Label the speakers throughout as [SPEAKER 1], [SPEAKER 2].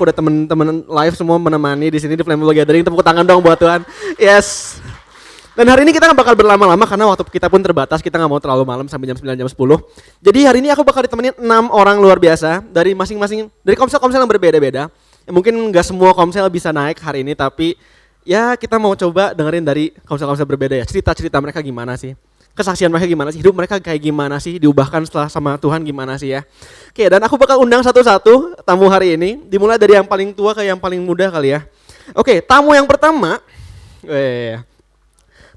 [SPEAKER 1] aku udah temen-temen live semua menemani di sini di Flammable Gathering. Tepuk tangan dong buat Tuhan. Yes. Dan hari ini kita gak bakal berlama-lama karena waktu kita pun terbatas, kita gak mau terlalu malam sampai jam 9, jam 10. Jadi hari ini aku bakal ditemenin 6 orang luar biasa dari masing-masing, dari komsel-komsel yang berbeda-beda. Ya, mungkin gak semua komsel bisa naik hari ini, tapi ya kita mau coba dengerin dari komsel-komsel berbeda ya. Cerita-cerita mereka gimana sih, kesaksian mereka gimana sih, hidup mereka kayak gimana sih, diubahkan setelah sama Tuhan gimana sih ya. Oke, dan aku bakal undang satu-satu tamu hari ini, dimulai dari yang paling tua ke yang paling muda kali ya. Oke, tamu yang pertama,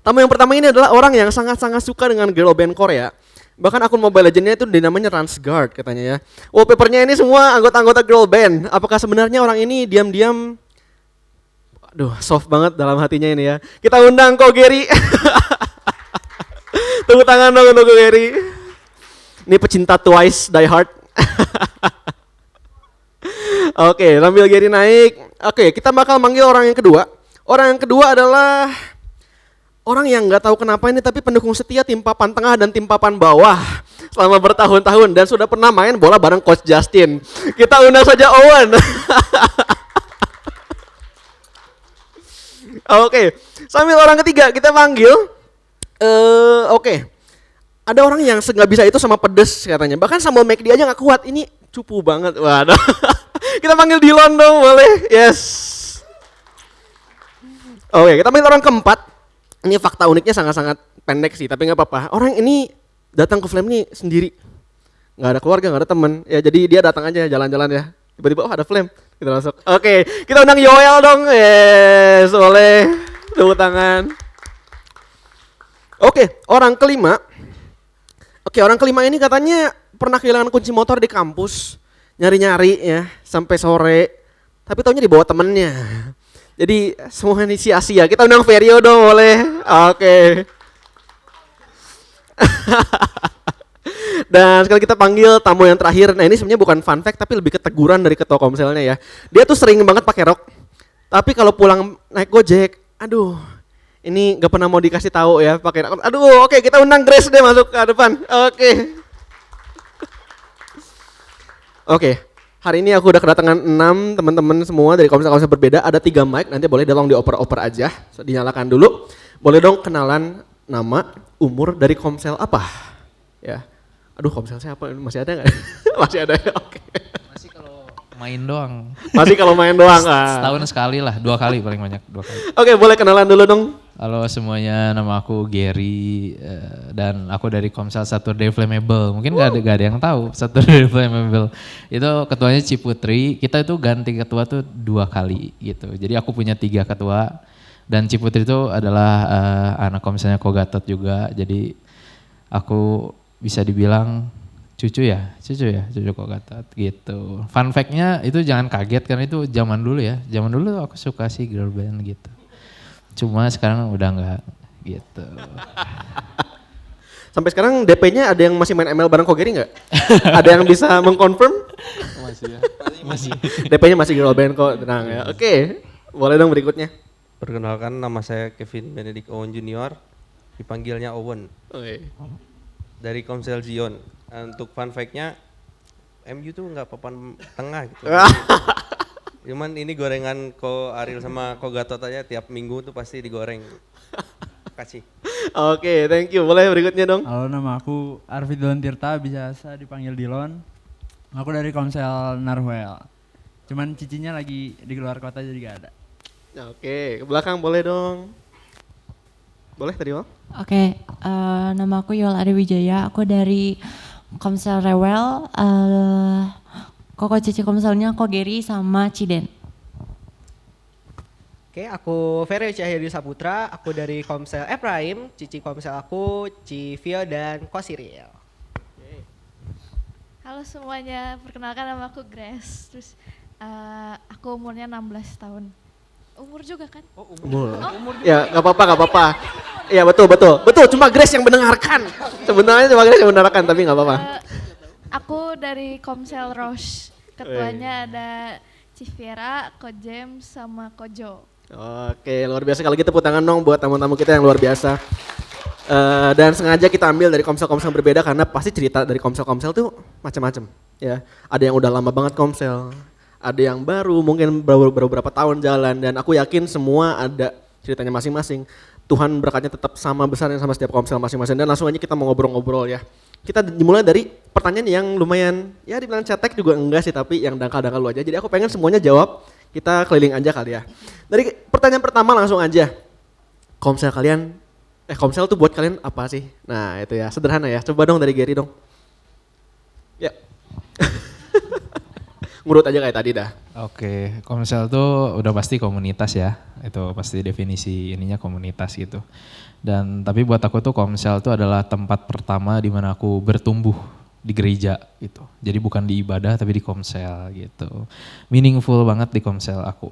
[SPEAKER 1] tamu yang pertama ini adalah orang yang sangat-sangat suka dengan girl band Korea. Bahkan akun Mobile Legends-nya itu dinamanya Ransguard katanya ya. Wallpaper-nya ini semua anggota-anggota girl band. Apakah sebenarnya orang ini diam-diam, aduh soft banget dalam hatinya ini ya. Kita undang Ko Gary. Tepuk tangan dong untuk Ko Gary. Ini pecinta Twice Die Hard. Oke, sambil Gary naik. Oke, kita bakal manggil orang yang kedua. Orang yang kedua adalah orang yang nggak tahu kenapa ini tapi pendukung setia tim papan tengah dan tim papan bawah selama bertahun-tahun dan sudah pernah main bola bareng Coach Justin. Kita undang saja Owen. Oke, sambil orang ketiga kita panggil. Oke, ada orang yang nggak bisa itu sama pedes katanya. Bahkan sambal McD aja nggak kuat. Ini cupu banget. Waduh. Kita panggil Dylan dong, boleh? Yes. Oke, kita panggil orang keempat. Ini fakta uniknya sangat-sangat pendek sih, tapi nggak apa-apa. Orang ini datang ke Flame ini sendiri, nggak ada keluarga, nggak ada teman. Ya jadi dia datang aja jalan-jalan ya. Tiba-tiba ada Flame, kita masuk. Oke, kita undang Yoel dong. Yes, boleh. Tepuk tangan. Oke, orang kelima. Oke, orang kelima ini katanya pernah kehilangan kunci motor di kampus, nyari-nyari ya sampai sore. Tapi taunya dibawa temennya. Jadi semua ini sia-sia. Kita undang Ferio dong, boleh? Oke. Dan sekarang kita panggil tamu yang terakhir. Nah ini sebenarnya bukan fun fact tapi lebih ke teguran dari ketua komselnya ya. Dia tuh sering banget pakai rok. Tapi kalau pulang naik Gojek, aduh, ini gak pernah mau dikasih tahu ya pakai rok. Aduh, oke, kita undang Grace deh masuk ke depan. Oke. Oke. Hari ini aku udah kedatangan 6 teman-teman semua dari komsel-komsel berbeda. Ada 3 mic, nanti boleh tolong dioper-oper aja. So, dinyalakan dulu. Boleh dong kenalan nama, umur dari komsel apa? Ya. Aduh, komsel saya apa? Masih ada nggak? Masih ada ya, oke.
[SPEAKER 2] Masih kalau main doang.
[SPEAKER 1] Masih kalau main doang.
[SPEAKER 2] Setahun sekali lah, 2 kali paling banyak, 2 kali.
[SPEAKER 1] Oke, boleh kenalan dulu dong.
[SPEAKER 2] Halo semuanya, nama aku Gary dan aku dari Komsel Saturday Flammable. Mungkin gak ada yang tahu Saturday Flammable. Itu ketuanya Ciputri. Kita itu ganti ketua tuh 2 kali gitu. Jadi aku punya 3 ketua dan Ciputri itu adalah anak komselnya Kogatot juga. Jadi aku bisa dibilang cucu Kogatot gitu. Fun fact-nya itu jangan kaget karena itu zaman dulu ya. Zaman dulu aku suka sih girl band gitu. Cuma sekarang udah enggak gitu.
[SPEAKER 1] Sampai sekarang DP-nya ada yang masih main ML bareng Kogeri nggak? Ada yang bisa mengkonfirm?
[SPEAKER 3] Masih ya.
[SPEAKER 2] Masih.
[SPEAKER 1] DP-nya masih girl band kok, tenang ya. Oke, boleh dong berikutnya.
[SPEAKER 3] Perkenalkan, nama saya Kevin Benedict Owen Junior, dipanggilnya Owen.
[SPEAKER 1] Oke.
[SPEAKER 3] Dari Komsel Zion. Untuk fun fact-nya, MU tuh nggak papan tengah gitu. Cuman ini gorengan Ko Ariel sama Ko Gatot aja tiap minggu tuh pasti digoreng. Kasih.
[SPEAKER 1] Oke, thank you. Boleh berikutnya dong.
[SPEAKER 4] Halo, nama aku Arfi Dilon Tirta, biasa dipanggil Dilon. Aku dari Komsel Narwel. Cuman cicinya lagi di luar kota jadi gak ada.
[SPEAKER 1] Oke, ke belakang boleh dong. Boleh tadi Mal?
[SPEAKER 5] Oke, nama aku Yol Adi Wijaya. Aku dari Komsel Rewel. Koko cici komselnya Ko Gary sama Ciden.
[SPEAKER 6] Oke, aku Ferry Cahyadi Saputra, aku dari Komsel Prime, cici komsel aku Civio dan Ko Siriel.
[SPEAKER 7] Halo semuanya, perkenalkan nama aku Grace, terus aku umurnya 16 tahun. Umur juga kan?
[SPEAKER 1] Oh, umur. Ya, nggak apa-apa. Iya betul. Cuma Grace yang mendengarkan. Sebenarnya cuma Grace yang mendengarkan, tapi nggak apa-apa.
[SPEAKER 7] Aku dari Komsel Roche, ketuanya ada Civiera, Ko James, sama Ko Jo.
[SPEAKER 1] Oke, luar biasa. Kalau gitu tepuk tangan dong buat tamu-tamu kita yang luar biasa. Dan sengaja kita ambil dari komsel-komsel berbeda karena pasti cerita dari komsel-komsel tuh macam-macam. Ya, ada yang udah lama banget komsel, ada yang baru, mungkin baru beberapa tahun jalan, dan aku yakin semua ada ceritanya masing-masing. Tuhan berkatnya tetap sama besarnya sama setiap komsel masing-masing, dan langsung aja kita mau ngobrol-ngobrol ya. Kita dimulai dari pertanyaan yang lumayan, ya dibilang cetek juga enggak sih, tapi yang dangkal-dangkal lu aja. Jadi aku pengen semuanya jawab, kita keliling aja kali ya. Dari pertanyaan pertama langsung aja. Komsel kalian, komsel tuh buat kalian apa sih? Nah itu ya, sederhana ya. Coba dong dari Gary dong. Ya. Ngurut aja kayak tadi dah.
[SPEAKER 2] Oke, komsel tuh udah pasti komunitas ya. Itu pasti definisi ininya komunitas gitu. Dan tapi buat aku tuh komsel tuh adalah tempat pertama di mana aku bertumbuh di gereja gitu. Jadi bukan di ibadah tapi di komsel gitu. Meaningful banget di komsel aku.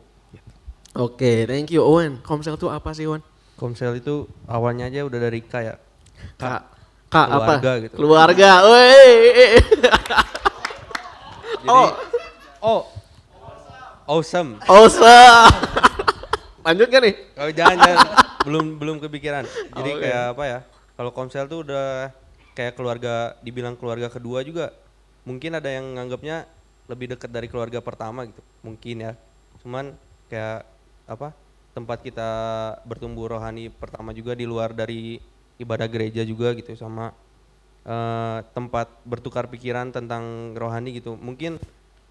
[SPEAKER 1] Oke, thank you Owen. Komsel tuh apa sih Owen?
[SPEAKER 3] Komsel itu awalnya aja udah dari K ya.
[SPEAKER 1] Kak
[SPEAKER 3] Keluarga
[SPEAKER 1] apa?
[SPEAKER 3] gitu.
[SPEAKER 1] Keluarga. Woi.
[SPEAKER 3] Jadi, awesome.
[SPEAKER 1] Awesome. Lanjut kan nih?
[SPEAKER 3] Oh, jangan belum kepikiran. Jadi
[SPEAKER 1] Oke.
[SPEAKER 3] kayak apa ya? Kalau komsel tuh udah kayak keluarga, dibilang keluarga kedua juga. Mungkin ada yang nganggapnya lebih dekat dari keluarga pertama gitu. Mungkin ya. Cuman kayak apa? Tempat kita bertumbuh rohani pertama juga di luar dari ibadah gereja juga gitu, sama tempat bertukar pikiran tentang rohani gitu. Mungkin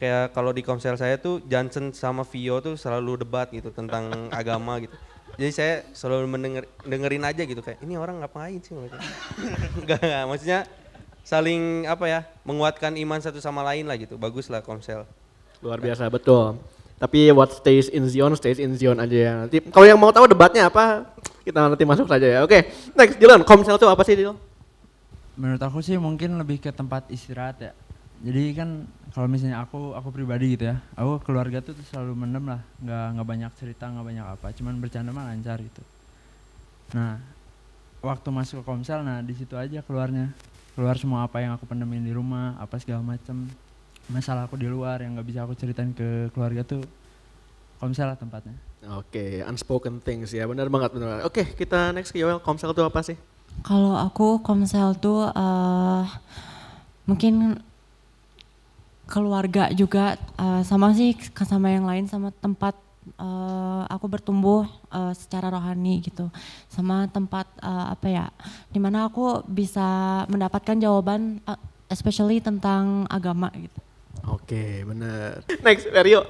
[SPEAKER 3] kayak kalau di komsel saya tuh Johnson sama Vio tuh selalu debat gitu tentang agama gitu. Jadi saya selalu dengerin aja gitu, kayak ini orang ngapain sih mereka. Enggak, maksudnya saling apa ya, menguatkan iman satu sama lain lah gitu. Bagus lah komsel.
[SPEAKER 1] Luar biasa, betul. Tapi what stays in Zion aja ya. Nanti kalau yang mau tahu debatnya apa, kita nanti masuk saja ya. Oke, next Dylan, komsel tuh apa sih Dylan?
[SPEAKER 4] Menurut aku sih mungkin lebih ke tempat istirahat ya. Jadi kan kalau misalnya aku pribadi gitu ya, aku keluarga tuh selalu mendem lah, nggak banyak cerita, nggak banyak apa, cuman bercanda mah lancar gitu. Nah, waktu masuk ke komsel, nah di situ aja keluar semua apa yang aku pendemin di rumah, apa segala macem, masalah aku di luar yang nggak bisa aku ceritain ke keluarga tuh, komsel lah tempatnya.
[SPEAKER 1] Oke, unspoken things ya, benar banget. Oke, kita next ke Yoel, komsel tuh apa sih?
[SPEAKER 5] Kalau aku komsel tuh mungkin keluarga juga, sama sih sama yang lain, sama tempat aku bertumbuh secara rohani gitu, sama tempat apa ya, dimana aku bisa mendapatkan jawaban especially tentang agama gitu.
[SPEAKER 1] Oke, benar. Next, Rio.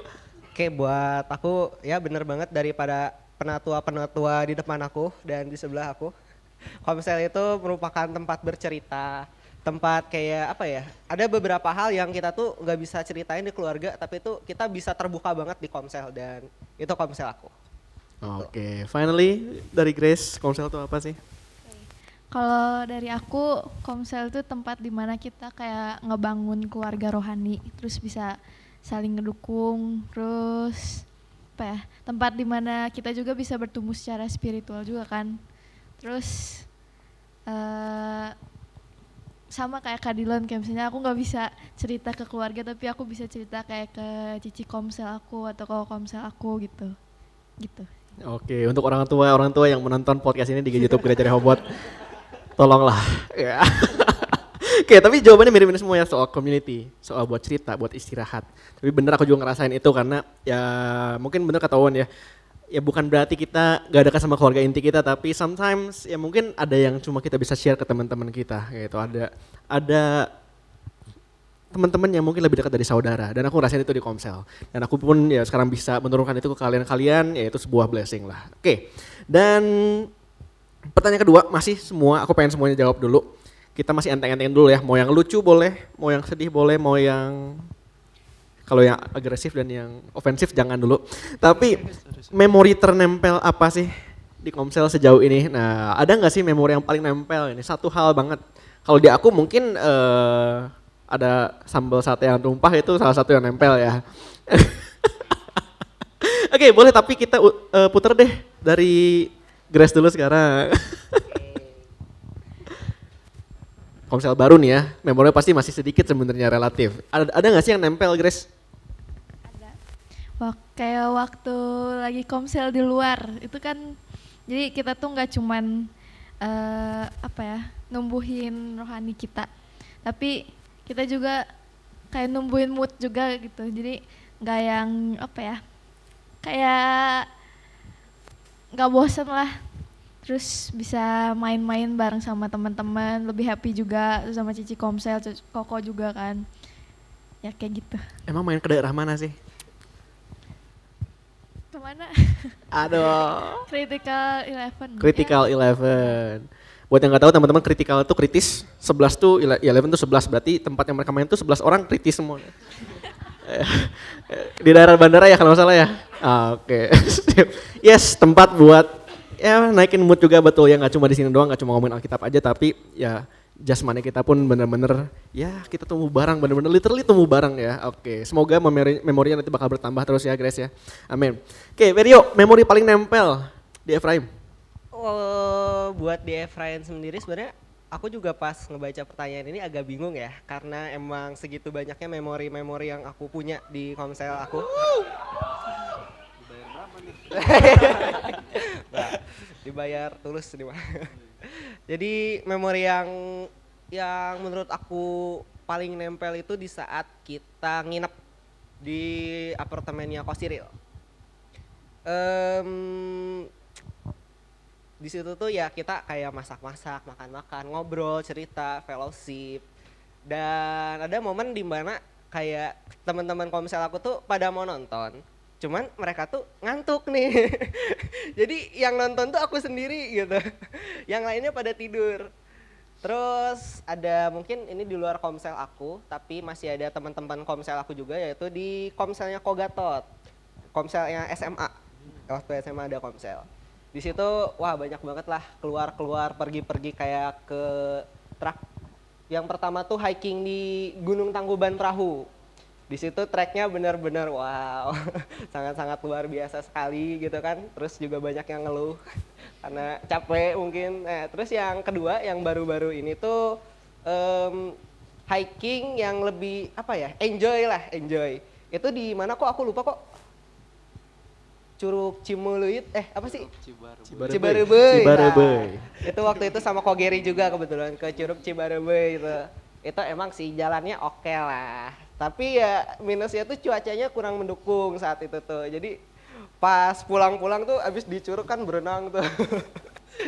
[SPEAKER 6] Oke, buat aku ya bener banget, daripada penatua-penatua di depan aku dan di sebelah aku. Komsel itu merupakan tempat bercerita, tempat kayak apa ya, ada beberapa hal yang kita tuh nggak bisa ceritain di keluarga, tapi itu kita bisa terbuka banget di komsel, dan itu komsel aku.
[SPEAKER 1] Oke, finally dari Grace, komsel tuh apa sih?
[SPEAKER 7] Kalau dari aku, komsel itu tempat dimana kita kayak ngebangun keluarga rohani, terus bisa saling ngedukung, terus apa ya, tempat dimana kita juga bisa bertumbuh secara spiritual juga kan. Terus sama kayak Kak Dilon, kayak misalnya aku nggak bisa cerita ke keluarga, tapi aku bisa cerita kayak ke cici komsel aku atau ke komsel aku gitu.
[SPEAKER 1] Oke, untuk orang tua yang menonton podcast ini di YouTube Gereja Rehoboth, tolonglah. Ya. Oke, tapi jawabannya mirip-mirip semua ya, soal community, soal buat cerita, buat istirahat. Tapi bener aku juga ngerasain itu, karena ya mungkin bener kata Owen ya. Ya bukan berarti kita gak dekat sama keluarga inti kita, tapi sometimes ya mungkin ada yang cuma kita bisa share ke teman-teman kita gitu. Ada teman-teman yang mungkin lebih dekat dari saudara, dan aku rasain itu di komsel. Dan aku pun ya sekarang bisa menurunkan itu ke kalian-kalian, ya itu sebuah blessing lah. Oke. Dan pertanyaan kedua masih semua, aku pengen semuanya jawab dulu. Kita masih enteng-enteng dulu ya, mau yang lucu boleh, mau yang sedih boleh, mau yang kalau yang agresif dan yang ofensif jangan dulu. Tapi memori ternempel apa sih di komsel sejauh ini? Nah, ada nggak sih memori yang paling nempel ini? Satu hal banget. Kalau di aku mungkin ada sambal sate yang tumpah, itu salah satu yang nempel ya. Oke, boleh, tapi kita puter deh dari Grace dulu sekarang. Komsel baru nih ya, memorinya pasti masih sedikit sebenarnya, relatif. Ada nggak sih yang nempel, Grace?
[SPEAKER 7] Kayak waktu lagi komsel di luar itu kan, jadi kita tuh nggak cuman apa ya, numbuhin rohani kita, tapi kita juga kayak numbuhin mood juga gitu. Jadi nggak yang apa ya, kayak nggak bosen lah. Terus bisa main-main bareng sama teman-teman, lebih happy juga sama Cici Komsel, Koko juga kan. Ya kayak gitu.
[SPEAKER 1] Emang main ke daerah mana sih?
[SPEAKER 7] Kemana?
[SPEAKER 1] Aduh.
[SPEAKER 7] Critical 11.
[SPEAKER 1] Critical 11. Buat yang nggak tahu teman-teman, critical itu kritis, 11 tuh 11 tuh 11, berarti tempat yang mereka main tuh 11 orang kritis semua. Di daerah bandara ya kalau nggak salah ya. Oke. Yes, tempat buat ya naikin mood juga betul ya, nggak cuma di sini doang, nggak cuma ngomongin Alkitab aja, tapi ya jasmani kita pun bener-bener ya kita tumbuh bareng, bener-bener literally tumbuh bareng ya. Oke, semoga memorinya nanti bakal bertambah terus ya Grace ya. Amin. Oke, Verio, memori paling nempel di Efraim.
[SPEAKER 6] Buat di Efrain sendiri sebenarnya aku juga pas ngebaca pertanyaan ini agak bingung ya, karena emang segitu banyaknya memori-memori yang aku punya di Komsel aku. Dibayar berapa nih? Dibayar tulus nih Pak. Jadi memori yang menurut aku paling nempel itu di saat kita nginep di apartemennya Kosiril. Di situ tuh ya kita kayak masak-masak, makan-makan, ngobrol, cerita, fellowship. Dan ada momen di mana kayak teman-teman Komsel aku tuh pada mau nonton, cuman mereka tuh ngantuk nih. Jadi yang nonton tuh aku sendiri gitu. Yang lainnya pada tidur. Terus ada mungkin ini di luar Komsel aku, tapi masih ada teman-teman Komsel aku juga, yaitu di Komselnya Kogatot. Komselnya SMA. Waktu SMA ada Komsel. Di situ wah banyak banget lah keluar pergi-pergi kayak ke trek. Yang pertama tuh hiking di Gunung Tangkuban Perahu. Di situ treknya benar-benar wow, sangat-sangat luar biasa sekali gitu kan. Terus juga banyak yang ngeluh karena capek mungkin. Terus yang kedua yang baru-baru ini tuh hiking yang lebih apa ya, enjoy. Itu di mana kok aku lupa kok. Curug Cimuluit, apa sih? Cibareubeui. Nah, itu waktu itu sama Ko Geri juga kebetulan ke Curug Cibareubeui itu. Itu emang sih jalannya oke lah. Tapi ya minusnya tuh cuacanya kurang mendukung saat itu tuh. Jadi pas pulang-pulang tuh abis di Curug kan berenang tuh.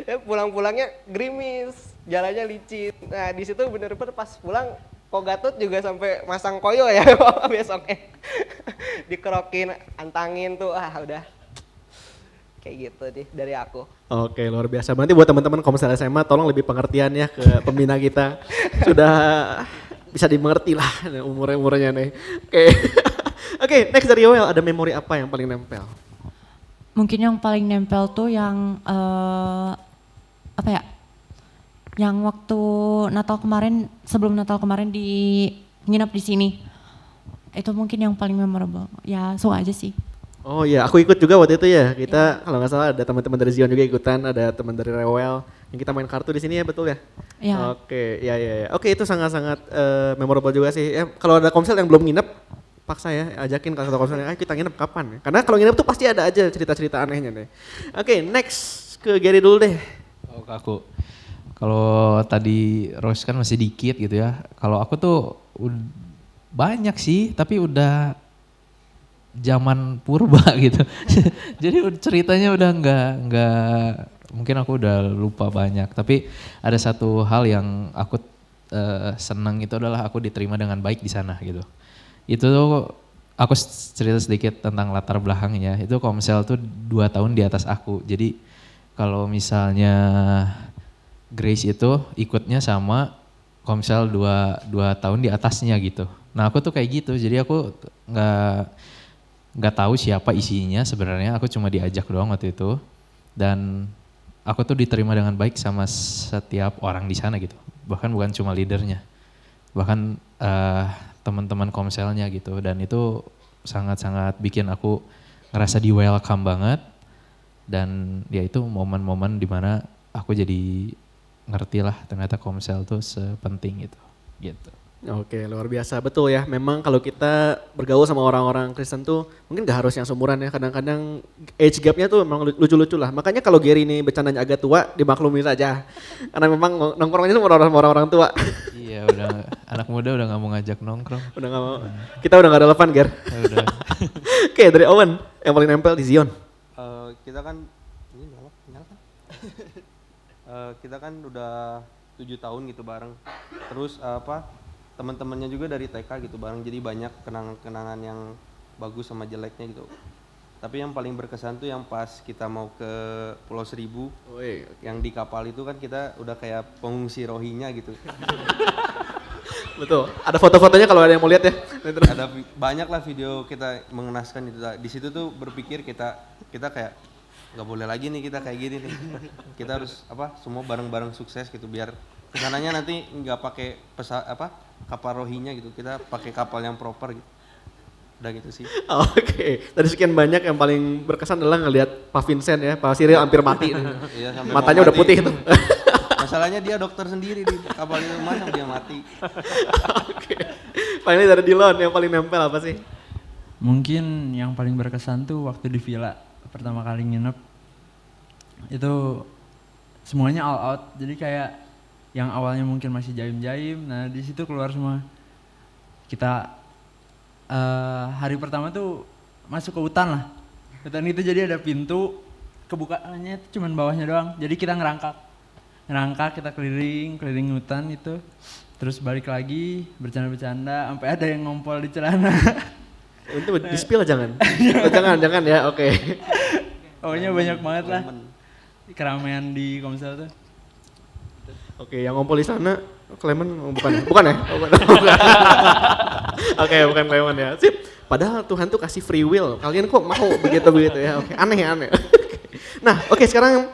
[SPEAKER 6] Ya pulang-pulangnya gerimis, jalannya licin. Nah di situ bener-bener pas pulang Ko Gatot juga sampai masang koyo ya besoknya. Dikerokin, antangin tuh, udah. Kayak gitu deh dari aku.
[SPEAKER 1] Oke, luar biasa. Berarti buat teman-teman Komsel SMA tolong lebih pengertian ya ke pembina kita. Sudah bisa dimengerti lah umurnya nih. Oke. Oke, next dari Yoel, ada memori apa yang paling nempel?
[SPEAKER 5] Mungkin yang paling nempel tuh yang apa ya? Yang waktu Natal kemarin, sebelum Natal kemarin nginap di sini. Itu mungkin yang paling memorable. Ya, suka aja sih.
[SPEAKER 1] Oh iya, aku ikut juga waktu itu ya. Kita kalau nggak salah ada teman-teman dari Zion juga ikutan, ada teman dari Rewel yang kita main kartu di sini ya, betul ya?
[SPEAKER 5] Iya.
[SPEAKER 1] Oke, ya. Oke, itu sangat-sangat memorable juga sih. Kalau ada Komsel yang belum nginep, paksa ya, ajakin ke satu Komsel, kita nginep kapan? Karena kalau nginep tuh pasti ada aja cerita-cerita anehnya deh. Oke, next ke Gary dulu deh.
[SPEAKER 2] Oh, aku. Kalau tadi Rose kan masih dikit gitu ya. Kalau aku tuh banyak sih, tapi udah zaman purba gitu. Jadi ceritanya udah nggak mungkin aku udah lupa banyak. Tapi ada satu hal yang aku senang itu adalah aku diterima dengan baik di sana gitu. Itu aku cerita sedikit tentang latar belakangnya. Itu Komsel tuh 2 tahun di atas aku. Jadi kalau misalnya Grace itu ikutnya sama Komsel 2 tahun di atasnya gitu. Nah aku tuh kayak gitu. Jadi aku nggak tahu siapa isinya sebenarnya, aku cuma diajak doang waktu itu dan aku tuh diterima dengan baik sama setiap orang di sana gitu, bahkan bukan cuma leadernya, bahkan teman-teman Komselnya gitu, dan itu sangat-sangat bikin aku ngerasa di welcome banget. Dan ya itu momen-momen dimana aku jadi ngerti lah ternyata Komsel tuh sepenting itu gitu.
[SPEAKER 1] Oke, luar biasa. Betul ya. Memang kalau kita bergaul sama orang-orang Kristen tuh mungkin gak harus yang seumuran ya. Kadang-kadang age gapnya tuh memang lucu-lucu lah. Makanya kalau Gary ini bercandanya agak tua, dimaklumi saja. Karena memang nongkrongnya tuh orang-orang tua.
[SPEAKER 2] Iya udah, anak muda udah gak mau ngajak nongkrong.
[SPEAKER 1] Udah gak mau. Kita udah gak relevan, Ger.
[SPEAKER 2] Ya udah.
[SPEAKER 1] Oke, dari Owen yang paling nempel di Zion.
[SPEAKER 3] Kita kan ini nyala kan? Kita kan udah 7 tahun gitu bareng. Terus teman-temannya juga dari TK gitu bareng. Jadi banyak kenangan-kenangan yang bagus sama jeleknya gitu. Tapi yang paling berkesan tuh yang pas kita mau ke Pulau Seribu, yang di kapal itu kan kita udah kayak pengungsi Rohingya gitu.
[SPEAKER 1] Betul. Ada foto-fotonya kalau ada yang mau lihat ya.
[SPEAKER 3] Ada banyak lah video kita mengenaskan itu. Di situ tuh berpikir kita kayak nggak boleh lagi nih kita kayak gini nih. Kita harus semua bareng-bareng sukses gitu biar kesananya nanti nggak pakai kapal Rohingya gitu. Kita pakai kapal yang proper gitu. Udah gitu sih.
[SPEAKER 1] Oke. Dari sekian banyak yang paling berkesan adalah ngelihat Pak Vincent ya, Pak Cyril hampir mati.
[SPEAKER 3] Iya, sampai
[SPEAKER 1] matanya
[SPEAKER 3] mau
[SPEAKER 1] udah
[SPEAKER 3] mati.
[SPEAKER 1] putih tuh.
[SPEAKER 3] Masalahnya dia dokter sendiri di kapal itu, masa dia mati.
[SPEAKER 1] Oke. Finally dari Dylan yang paling nempel apa sih?
[SPEAKER 4] Mungkin yang paling berkesan tuh waktu di villa pertama kali nginep itu semuanya all out. Jadi kayak yang awalnya mungkin masih jaim-jaim, nah di situ keluar semua. Kita hari pertama tuh masuk ke hutan lah. Hutan itu jadi ada pintu, kebukaannya itu cuman bawahnya doang. Jadi kita ngerangkak kita keliling hutan itu. Terus balik lagi bercanda-bercanda sampai ada yang ngompol di celana.
[SPEAKER 1] Untuk di spill jangan. Oh, jangan ya. Oke.
[SPEAKER 4] Pokoknya banyak banget lah keramaian di Komsel tuh.
[SPEAKER 1] Oke, yang ngompol di sana Clement bukan ya? Bukan ya? Oh, bukan. Oke, bukan Clement ya. Sip. Padahal Tuhan tuh kasih free will. Kalian kok mau begitu ya? Oke, aneh. Nah, oke sekarang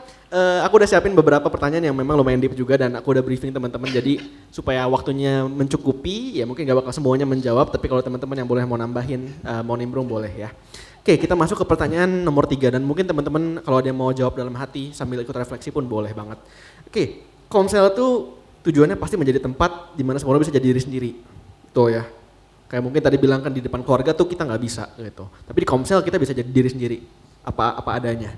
[SPEAKER 1] aku udah siapin beberapa pertanyaan yang memang lumayan deep juga dan aku udah briefing teman-teman jadi supaya waktunya mencukupi ya mungkin gak bakal semuanya menjawab tapi kalau teman-teman yang boleh mau nambahin mau nimbrung boleh ya. Oke kita masuk ke pertanyaan nomor 3 dan mungkin teman-teman kalau ada yang mau jawab dalam hati sambil ikut refleksi pun boleh banget. Oke, Komsel tuh tujuannya pasti menjadi tempat di mana semua orang bisa jadi diri sendiri. Tuh ya. Kayak mungkin tadi bilang kan di depan keluarga tuh kita nggak bisa gitu. Tapi di Komsel kita bisa jadi diri sendiri apa adanya.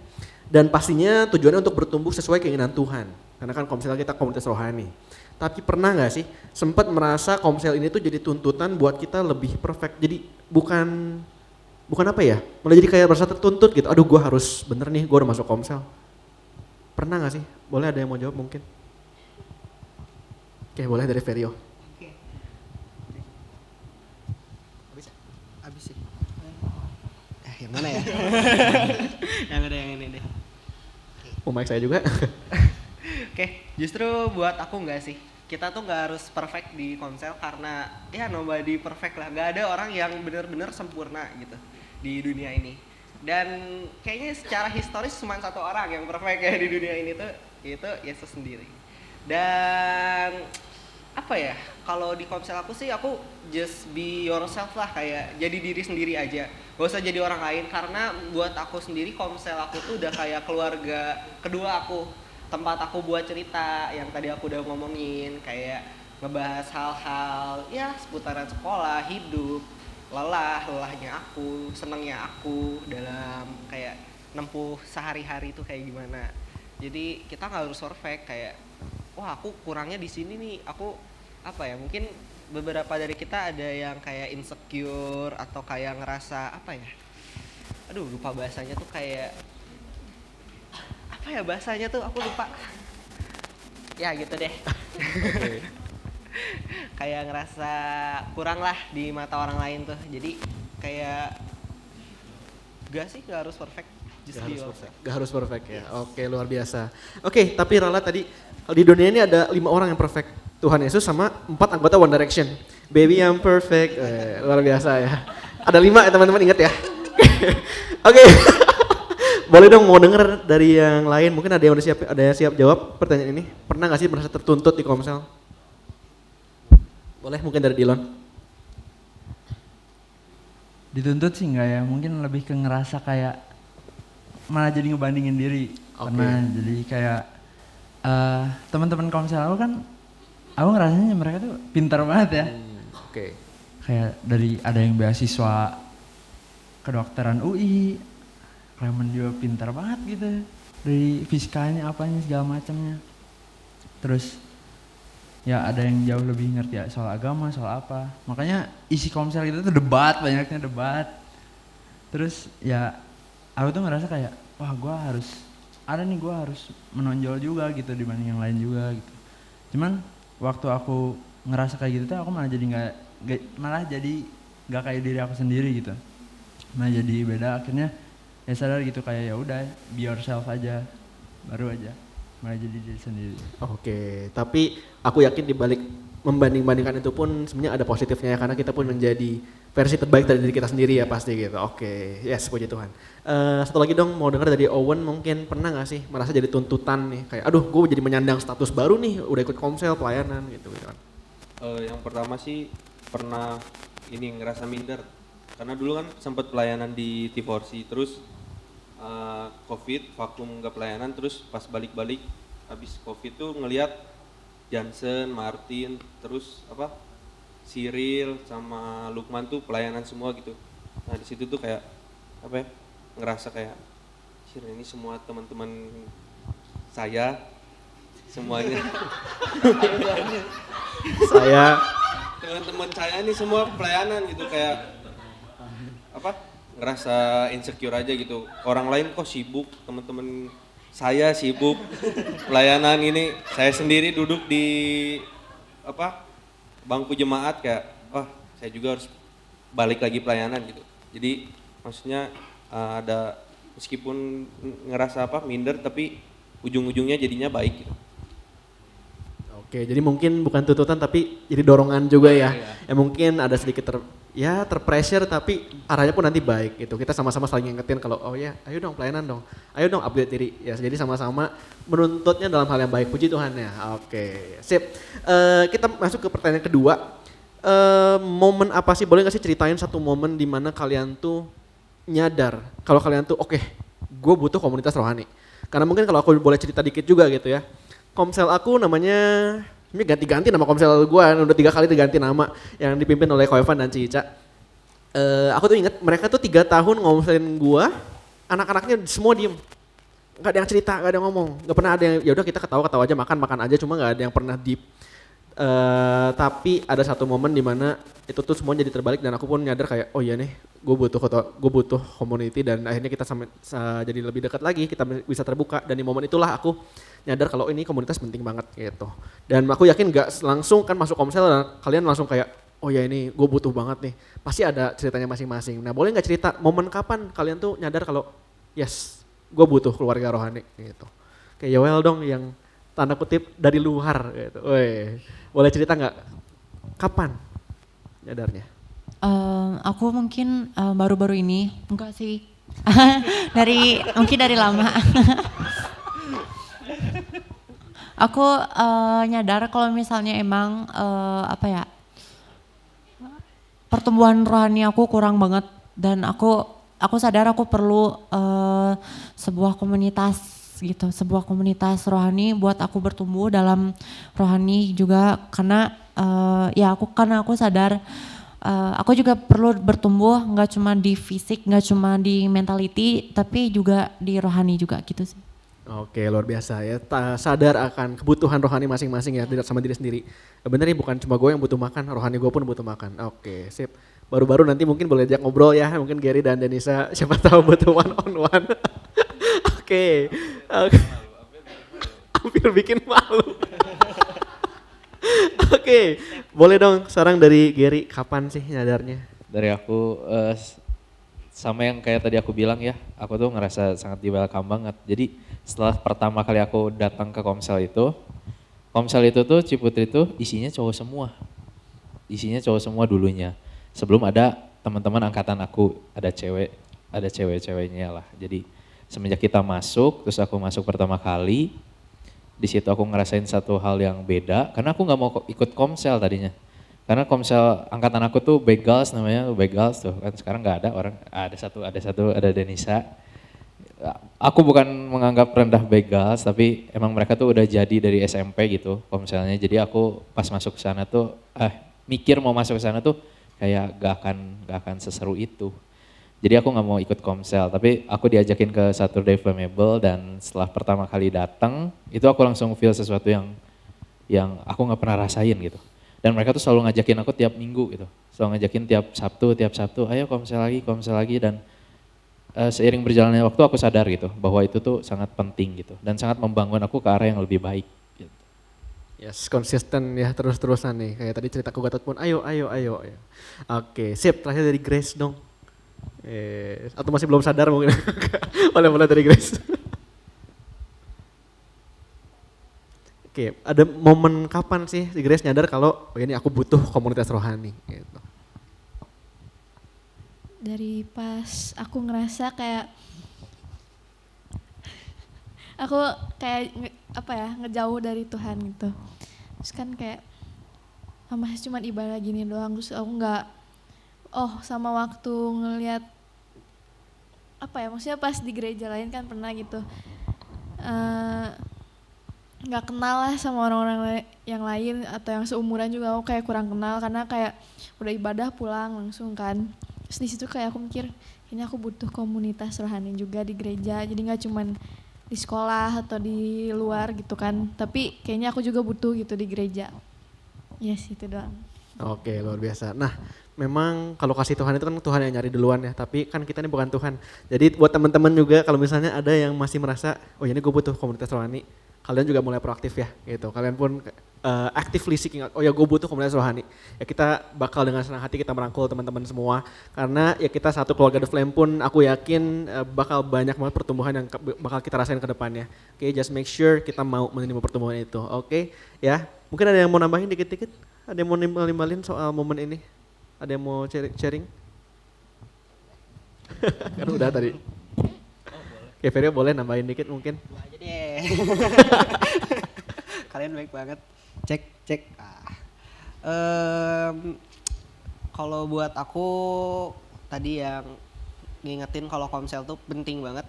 [SPEAKER 1] Dan pastinya tujuannya untuk bertumbuh sesuai keinginan Tuhan. Karena kan Komsel kita komunitas rohani. Tapi pernah nggak sih sempat merasa Komsel ini tuh jadi tuntutan buat kita lebih perfect. Jadi bukan apa ya, malah jadi kayak merasa tertuntut gitu. Aduh gue harus bener nih, gue udah masuk Komsel. Pernah nggak sih? Boleh ada yang mau jawab mungkin? Oke boleh dari Ferio.
[SPEAKER 6] Abis sih. Yang mana ya? yang ini deh.
[SPEAKER 1] Mic saya juga.
[SPEAKER 6] Oke, justru buat aku enggak sih. Kita tuh nggak harus perfect di Komsel karena ya nobody perfect lah. Nggak ada orang yang benar-benar sempurna gitu di dunia ini. Dan kayaknya secara historis cuma satu orang yang perfect ya di dunia ini tuh, itu Yesus sendiri. Dan apa ya? Kalau di Komsel aku sih aku just be yourself lah, kayak jadi diri sendiri aja. Gak usah jadi orang lain karena buat aku sendiri Komsel aku tuh udah kayak keluarga kedua aku. Tempat aku buat cerita yang tadi aku udah ngomongin, kayak ngebahas hal-hal ya seputaran sekolah, hidup, lelahnya aku, senengnya aku dalam kayak nempuh sehari-hari itu kayak gimana. Jadi kita nggak harus perfect kayak wah aku kurangnya di sini nih, aku apa ya, mungkin beberapa dari kita ada yang kayak insecure atau kayak ngerasa apa ya, aduh lupa bahasanya tuh, kayak apa ya bahasanya tuh aku lupa ya gitu deh. Kayak ngerasa kurang lah di mata orang lain tuh, jadi kayak gak harus perfect,
[SPEAKER 1] Gak harus perfect ya. Oke luar biasa. Oke tapi Rala tadi di dunia ini ada 5 orang yang perfect, Tuhan Yesus sama 4 anggota One Direction. Baby I'm perfect, luar biasa ya. Ada 5 ya teman-teman, ingat ya. Oke. Boleh dong mau denger dari yang lain, mungkin ada yang udah siap jawab pertanyaan ini. Pernah gak sih merasa tertuntut di Komsel? Boleh mungkin dari Dylan.
[SPEAKER 4] Dituntut sih enggak ya, mungkin lebih ke ngerasa kayak malah jadi ngebandingin diri. Karena jadi kayak teman-teman Komsel aku kan, aku ngerasanya mereka tuh pintar banget ya.
[SPEAKER 1] Oke.
[SPEAKER 4] Kayak dari ada yang beasiswa kedokteran UI, Clement juga pintar banget gitu. Dari fisikanya apanya segala macamnya. Terus ya ada yang jauh lebih ngerti ya soal agama, soal apa. Makanya isi komsel itu tuh debat, banyaknya debat. Terus ya aku tuh ngerasa kayak wah gue harus menonjol juga gitu dibanding yang lain juga gitu. Cuman waktu aku ngerasa kayak gitu tuh aku malah jadi nggak kayak diri aku sendiri gitu. Malah jadi beda, akhirnya ya sadar gitu kayak ya udah be yourself aja, baru aja malah jadi diri sendiri.
[SPEAKER 1] Oke, tapi aku yakin di balik membanding-bandingkan itu pun sebenarnya ada positifnya ya, karena kita pun menjadi versi terbaik dari diri kita sendiri ya pasti gitu. Oke, yes, puji Tuhan. Satu lagi dong, mau dengar dari Owen, mungkin pernah gak sih merasa jadi tuntutan nih, kayak aduh gue jadi menyandang status baru nih, udah ikut komsel pelayanan gitu kan.
[SPEAKER 3] Yang pertama sih pernah ini ngerasa minder karena dulu kan sempat pelayanan di T4C, terus COVID vakum nggak pelayanan, terus pas balik-balik habis COVID tuh ngelihat Johnson, Martin, terus Cyril sama Lukman tuh pelayanan semua gitu. Nah di situ tuh kayak ngerasa kayak ini semua teman-teman saya semuanya teman-teman saya ini semua pelayanan gitu, kayak ngerasa insecure aja gitu. Orang lain kok sibuk, teman-teman saya sibuk pelayanan, ini saya sendiri duduk di bangku jemaat kayak saya juga harus balik lagi pelayanan gitu. Jadi maksudnya ada meskipun ngerasa minder, tapi ujung-ujungnya jadinya baik gitu.
[SPEAKER 1] Oke, jadi mungkin bukan tuntutan tapi jadi dorongan juga ya. Ya mungkin ada sedikit terpressure tapi arahnya pun nanti baik gitu. Kita sama-sama saling ngingetin kalau oh ya, ayo dong pelayanan dong. Ayo dong upgrade diri. Ya jadi sama-sama menuntutnya dalam hal yang baik. Puji Tuhan ya. Oke, sip. Kita masuk ke pertanyaan kedua. Momen apa sih, boleh gak sih ceritain satu momen di mana kalian tuh nyadar kalau kalian tuh oke, gue butuh komunitas rohani. Karena mungkin kalau aku boleh cerita dikit juga gitu ya. Komsel aku namanya, ini ganti-ganti nama komsel gue, udah 3 kali diganti nama, yang dipimpin oleh Ko Evan dan Cica. Aku tuh inget mereka tuh 3 tahun ngomselin gue, anak-anaknya semua diem, nggak ada yang cerita, nggak ada yang ngomong, nggak pernah ada yang, ya udah kita ketawa-ketawa aja, makan aja, cuma nggak ada yang pernah deep. Tapi ada satu momen di mana itu tuh semua jadi terbalik dan aku pun nyadar kayak oh iya nih, gue butuh community, dan akhirnya kita jadi lebih dekat lagi, kita bisa terbuka, dan di momen itulah aku nyadar kalau ini komunitas penting banget gitu. Dan aku yakin gak langsung kan masuk komsel dan kalian langsung kayak oh ya ini gue butuh banget nih, pasti ada ceritanya masing-masing. Nah boleh gak cerita momen kapan kalian tuh nyadar kalau yes gue butuh keluarga rohani gitu. Kayak Yoel dong yang tanda kutip dari luar gitu. Woi, boleh cerita gak kapan nyadarnya?
[SPEAKER 5] Aku mungkin baru-baru ini, enggak sih, mungkin dari lama. Aku nyadar kalau misalnya emang pertumbuhan rohani aku kurang banget, dan aku sadar aku perlu sebuah komunitas gitu, sebuah komunitas rohani buat aku bertumbuh dalam rohani juga, karena aku sadar aku juga perlu bertumbuh, nggak cuma di fisik, nggak cuma di mentality, tapi juga di rohani juga gitu sih.
[SPEAKER 1] Oke, luar biasa ya, sadar akan kebutuhan rohani masing-masing ya, tidak sama diri sendiri. Bener nih, bukan cuma gue yang butuh makan, rohani gue pun butuh makan. Oke, sip. Baru-baru nanti mungkin boleh ajak ngobrol ya, mungkin Gary dan Denisa, siapa tahu butuh one on one. Oke. Hampir bikin malu. Oke, boleh dong sekarang dari Gary, kapan sih nyadarnya?
[SPEAKER 2] Dari aku sama yang kayak tadi aku bilang ya, aku tuh ngerasa sangat di welcome banget. Jadi setelah pertama kali aku datang ke komsel itu tuh Ciputri tuh isinya cowok semua dulunya. Sebelum ada teman-teman angkatan aku, ada cewek-ceweknya lah. Jadi semenjak kita masuk, terus aku masuk pertama kali, di situ aku ngerasain satu hal yang beda, karena aku nggak mau ikut komsel tadinya. Karena komsel angkatan aku tuh Begals namanya, Begals tuh kan sekarang nggak ada orang, ada Denisa. Aku bukan menganggap rendah Begals, tapi emang mereka tuh udah jadi dari SMP gitu komselnya. Jadi aku pas masuk ke sana tuh, mikir mau masuk ke sana tuh kayak gak akan seseru itu. Jadi aku nggak mau ikut Komsel, tapi aku diajakin ke Saturday Flammable dan setelah pertama kali datang itu aku langsung feel sesuatu yang aku nggak pernah rasain gitu. Dan mereka tuh selalu ngajakin aku tiap minggu gitu, selalu ngajakin tiap Sabtu, ayo Komsel lagi dan seiring berjalannya waktu aku sadar gitu bahwa itu tuh sangat penting gitu dan sangat membangun aku ke arah yang lebih baik. Gitu.
[SPEAKER 1] Yes, konsisten ya terus-terusan nih. Kayak tadi ceritaku Gatot pun ayo. Ya. Oke, sip. Terakhir dari Grace dong. Atau masih belum sadar mungkin. Boleh dari Grace. Oke, ada momen kapan sih si Grace nyadar kalau oh ini aku butuh komunitas rohani gitu.
[SPEAKER 7] Dari pas aku ngerasa kayak aku kayak ngejauh dari Tuhan gitu. Terus kan kayak masih cuma ibadah gini doang, terus aku nggak sama waktu ngelihat maksudnya pas di gereja lain kan pernah gitu nggak kenal lah sama orang-orang yang lain atau yang seumuran juga aku kayak kurang kenal karena kayak udah ibadah pulang langsung kan. Terus di situ kayak aku mikir ini aku butuh komunitas rohani juga di gereja, jadi nggak cuman di sekolah atau di luar gitu kan, tapi kayaknya aku juga butuh gitu di gereja. Yes, itu doang.
[SPEAKER 1] Oke, luar biasa. Nah, memang kalau kasih Tuhan itu kan Tuhan yang nyari duluan ya, tapi kan kita ini bukan Tuhan. Jadi buat teman-teman juga kalau misalnya ada yang masih merasa, oh ini gue butuh komunitas rohani, kalian juga mulai proaktif ya gitu. Kalian pun actively seeking out, oh ya gue butuh komunitas rohani. Ya kita bakal dengan senang hati kita merangkul teman-teman semua. Karena ya kita satu keluarga The Flame pun aku yakin bakal banyak banget pertumbuhan yang bakal kita rasain ke depannya. Oke, just make sure kita mau menerima pertumbuhan itu. Oke, ya. Mungkin ada yang mau nambahin dikit-dikit? Ada yang mau nimbalin soal momen ini? Ada yang mau sharing? Kan udah tadi. Oke, Ferry boleh nambahin dikit mungkin?
[SPEAKER 6] Aja deh. Kalian baik banget. Cek. Kalau buat aku tadi yang ngingetin kalau Komsel tuh penting banget.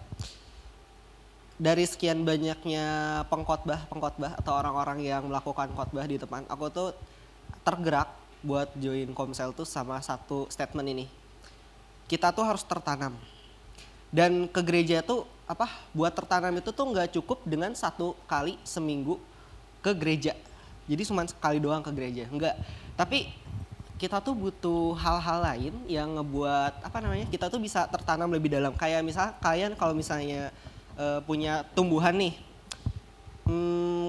[SPEAKER 6] Dari sekian banyaknya pengkhotbah atau orang-orang yang melakukan khotbah di depan, aku tuh tergerak buat join Komsel tuh sama satu statement ini. Kita tuh harus tertanam. Dan ke gereja tuh buat tertanam itu tuh nggak cukup dengan 1 kali seminggu ke gereja. Jadi cuma sekali doang ke gereja, enggak. Tapi kita tuh butuh hal-hal lain yang ngebuat kita tuh bisa tertanam lebih dalam. Kayak misal kalian kalau misalnya punya tumbuhan nih,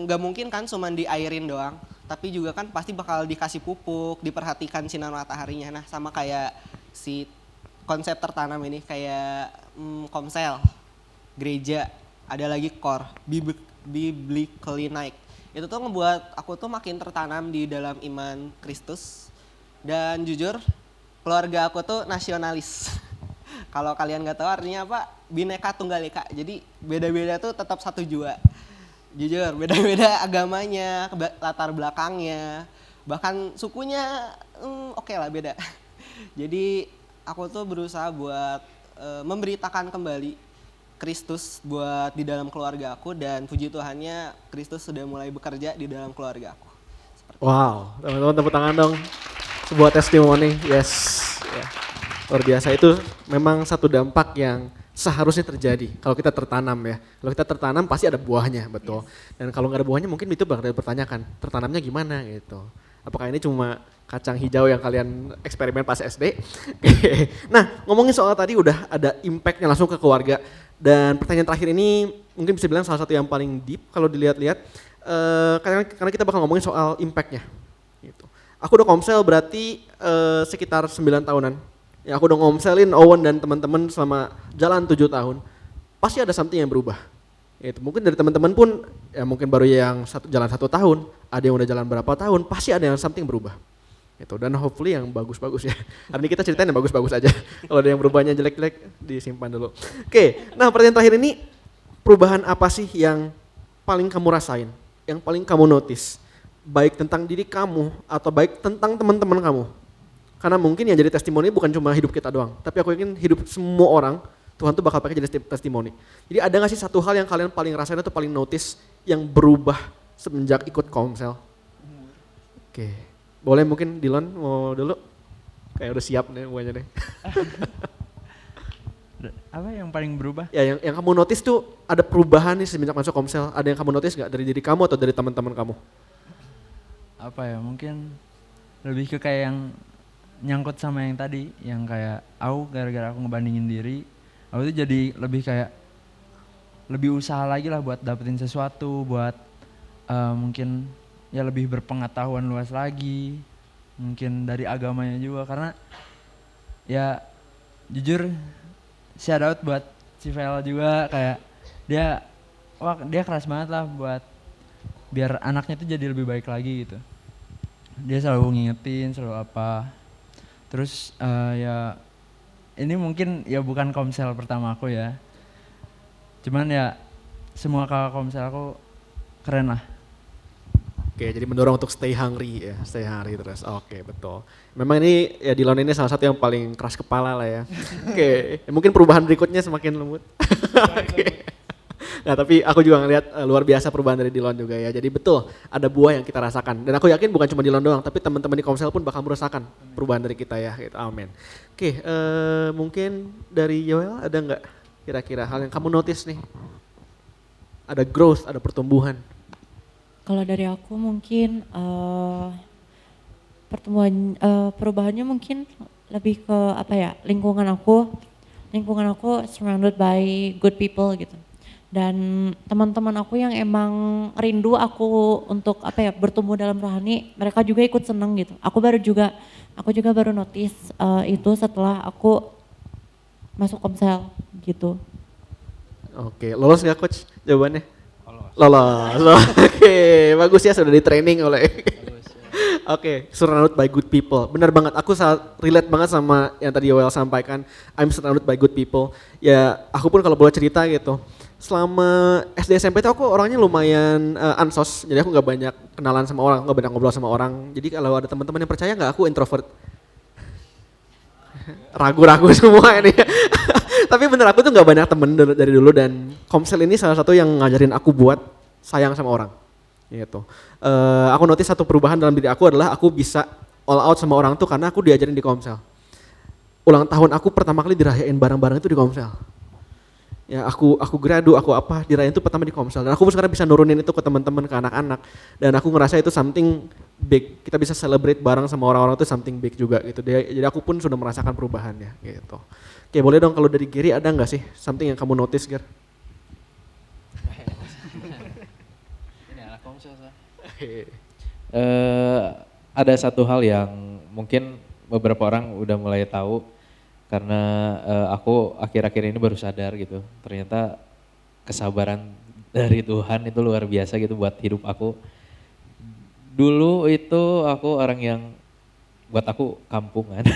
[SPEAKER 6] nggak mungkin kan cuma diairin doang, tapi juga kan pasti bakal dikasih pupuk, diperhatikan sinar mataharinya. Nah sama kayak si konsep tertanam ini kayak Komsel, gereja, ada lagi core, biblically night. Itu tuh ngebuat aku tuh makin tertanam di dalam iman Kristus. Dan jujur, keluarga aku tuh nasionalis. Kalau kalian nggak tahu artinya apa, Bhinneka Tunggal Ika. Jadi beda-beda tuh tetap satu jua. Jujur, beda-beda agamanya, latar belakangnya, bahkan sukunya oke lah beda. Jadi aku tuh berusaha buat memberitakan kembali Kristus buat di dalam keluarga aku, dan puji Tuhannya Kristus sudah mulai bekerja di dalam keluarga aku.
[SPEAKER 1] Wow, teman-teman tepuk tangan dong. Sebuah testimoni, yes. Ya. Luar biasa, itu memang satu dampak yang seharusnya terjadi kalau kita tertanam ya. Kalau kita tertanam pasti ada buahnya, betul. Yes. Dan kalau nggak ada buahnya mungkin itu bakal dipertanyakan, tertanamnya gimana gitu. Apakah ini cuma kacang hijau yang kalian eksperimen pas SD? Nah, ngomongin soal tadi udah ada impactnya langsung ke keluarga. Dan pertanyaan terakhir ini mungkin bisa bilang salah satu yang paling deep kalau dilihat-lihat. Karena kita bakal ngomongin soal impactnya. Gitu. Aku udah Komsel berarti sekitar 9 tahunan. Ya, aku udah ngomselin Owen dan teman-teman selama jalan 7 tahun. Pasti ada something yang berubah. Itu mungkin dari teman-teman pun ya mungkin baru yang jalan 1 tahun, ada yang udah jalan berapa tahun, pasti ada yang something berubah. Itu, dan hopefully yang bagus-bagus ya. Hari ini kita ceritain yang bagus-bagus aja. Kalau ada yang berubahnya jelek-jelek disimpan dulu. Oke, nah pertanyaan terakhir ini, perubahan apa sih yang paling kamu rasain, yang paling kamu notice, baik tentang diri kamu atau baik tentang teman-teman kamu? Karena mungkin yang jadi testimoni bukan cuma hidup kita doang, tapi aku yakin hidup semua orang Tuhan tuh bakal pakai jadi testimoni. Jadi ada gak sih satu hal yang kalian paling rasain atau paling notice yang berubah semenjak ikut Komsel? Oke. Boleh mungkin Dilon mau dulu? Kayak udah siap nih semuanya deh.
[SPEAKER 4] Apa yang paling berubah?
[SPEAKER 1] Ya yang kamu notice tuh ada perubahan nih semenjak masuk Komsel. Ada yang kamu notice nggak dari diri kamu atau dari teman-teman kamu?
[SPEAKER 4] Apa ya, mungkin lebih ke kayak yang nyangkut sama yang tadi, yang kayak aku gara-gara aku ngebandingin diri, aku tuh jadi lebih kayak lebih usaha lagi lah buat dapetin sesuatu, buat mungkin ya lebih berpengetahuan luas lagi, mungkin dari agamanya juga, karena ya jujur shout out buat si Vel juga, kayak dia keras banget lah buat biar anaknya tuh jadi lebih baik lagi gitu. Dia selalu ngingetin, selalu apa. Terus ya ini mungkin ya bukan Komsel pertama aku ya. Cuman ya semua kakak Komsel aku keren lah.
[SPEAKER 1] Oke, jadi mendorong untuk stay hungry ya, stay hungry terus. Oke, betul. Memang ini ya Dilon ini salah satu yang paling keras kepala lah ya. Oke, ya mungkin perubahan berikutnya semakin lembut. Oke. Nah, tapi aku juga ngeliat luar biasa perubahan dari Dilon juga ya. Jadi betul, ada buah yang kita rasakan. Dan aku yakin bukan cuma Dilon doang, tapi teman-teman di Komsel pun bakal merasakan perubahan dari kita ya. Gitu. Amin. Oke, mungkin dari Yoel ada nggak kira-kira hal yang kamu notice nih? Ada growth, ada pertumbuhan.
[SPEAKER 5] Kalau dari aku mungkin perubahannya mungkin lebih ke apa ya, lingkungan aku surrounded by good people gitu. Dan teman-teman aku yang emang rindu aku untuk apa ya, bertumbuh dalam rohani, mereka juga ikut seneng gitu. Aku juga baru notice itu setelah aku masuk Komsel gitu.
[SPEAKER 1] Oke, lolos nggak coach jawabannya? Lolos. Oke, bagus ya, sudah di training oleh. Oke, surrounded by good people. Benar banget, aku relate banget sama yang tadi Yoel sampaikan. I'm surrounded by good people. Ya, aku pun kalau boleh cerita gitu. Selama SD SMP itu aku orangnya lumayan ansos. Jadi aku nggak banyak kenalan sama orang, nggak banyak ngobrol sama orang. Jadi kalau ada teman-teman yang percaya nggak, aku introvert. Ragu-ragu semua ini. Tapi bener, aku tuh nggak banyak temen dari dulu, dan Komsel ini salah satu yang ngajarin aku buat sayang sama orang. Gitu. Aku notice satu perubahan dalam diri aku adalah aku bisa all out sama orang tuh karena aku diajarin di Komsel. Ulang tahun aku pertama kali dirayain bareng-bareng itu di Komsel. Ya aku gradu, aku apa, dirayain itu pertama di Komsel. Dan aku sekarang bisa nurunin itu ke teman-teman, ke anak-anak. Dan aku ngerasa itu something big. Kita bisa celebrate bareng sama orang-orang itu something big juga gitu. Jadi aku pun sudah merasakan perubahannya gitu. Oke, boleh dong kalau dari Gary ada nggak sih something yang kamu notice, Ger?
[SPEAKER 2] Ini anak Komsel. Ada satu hal yang mungkin beberapa orang udah mulai tahu, karena aku akhir-akhir ini baru sadar gitu. Ternyata kesabaran dari Tuhan itu luar biasa gitu buat hidup aku. Dulu itu aku orang yang buat aku kampungan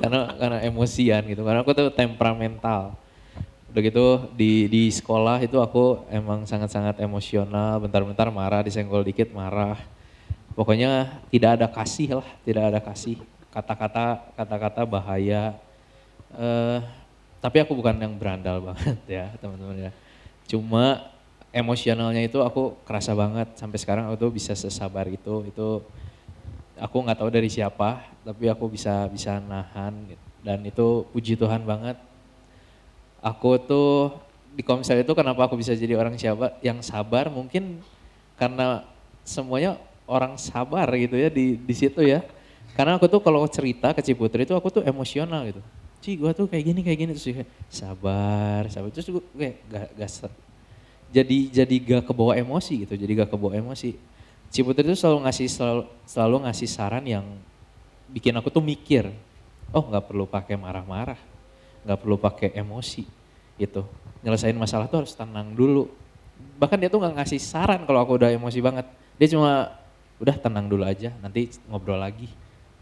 [SPEAKER 2] karena emosian gitu, karena aku tuh temperamental. Udah gitu di sekolah itu aku emang sangat-sangat emosional, bentar-bentar marah, disenggol dikit marah. Pokoknya tidak ada kasih lah, tidak ada kasih. Kata-kata bahaya. Tapi aku bukan yang berandal banget ya teman-teman ya. Cuma emosionalnya itu aku kerasa banget, sampai sekarang aku tuh bisa sesabar itu aku nggak tahu dari siapa, tapi aku bisa nahan, dan itu puji Tuhan banget. Aku tuh di Komsel itu kenapa aku bisa jadi orang yang sabar, mungkin karena semuanya orang sabar gitu ya di situ ya. Karena aku tuh kalau cerita ke Ciputri itu aku tuh emosional gitu. Gue tuh kayak gini terus kayak sabar terus gue kayak gak jadi gak kebawa emosi gitu, jadi gak kebawa emosi. Ciputri itu selalu ngasih saran yang bikin aku tuh mikir, oh nggak perlu pakai marah-marah, nggak perlu pakai emosi gitu. Nyelesain masalah tuh harus tenang dulu. Bahkan dia tuh nggak ngasih saran kalau aku udah emosi banget. Dia cuma udah tenang dulu aja, nanti ngobrol lagi.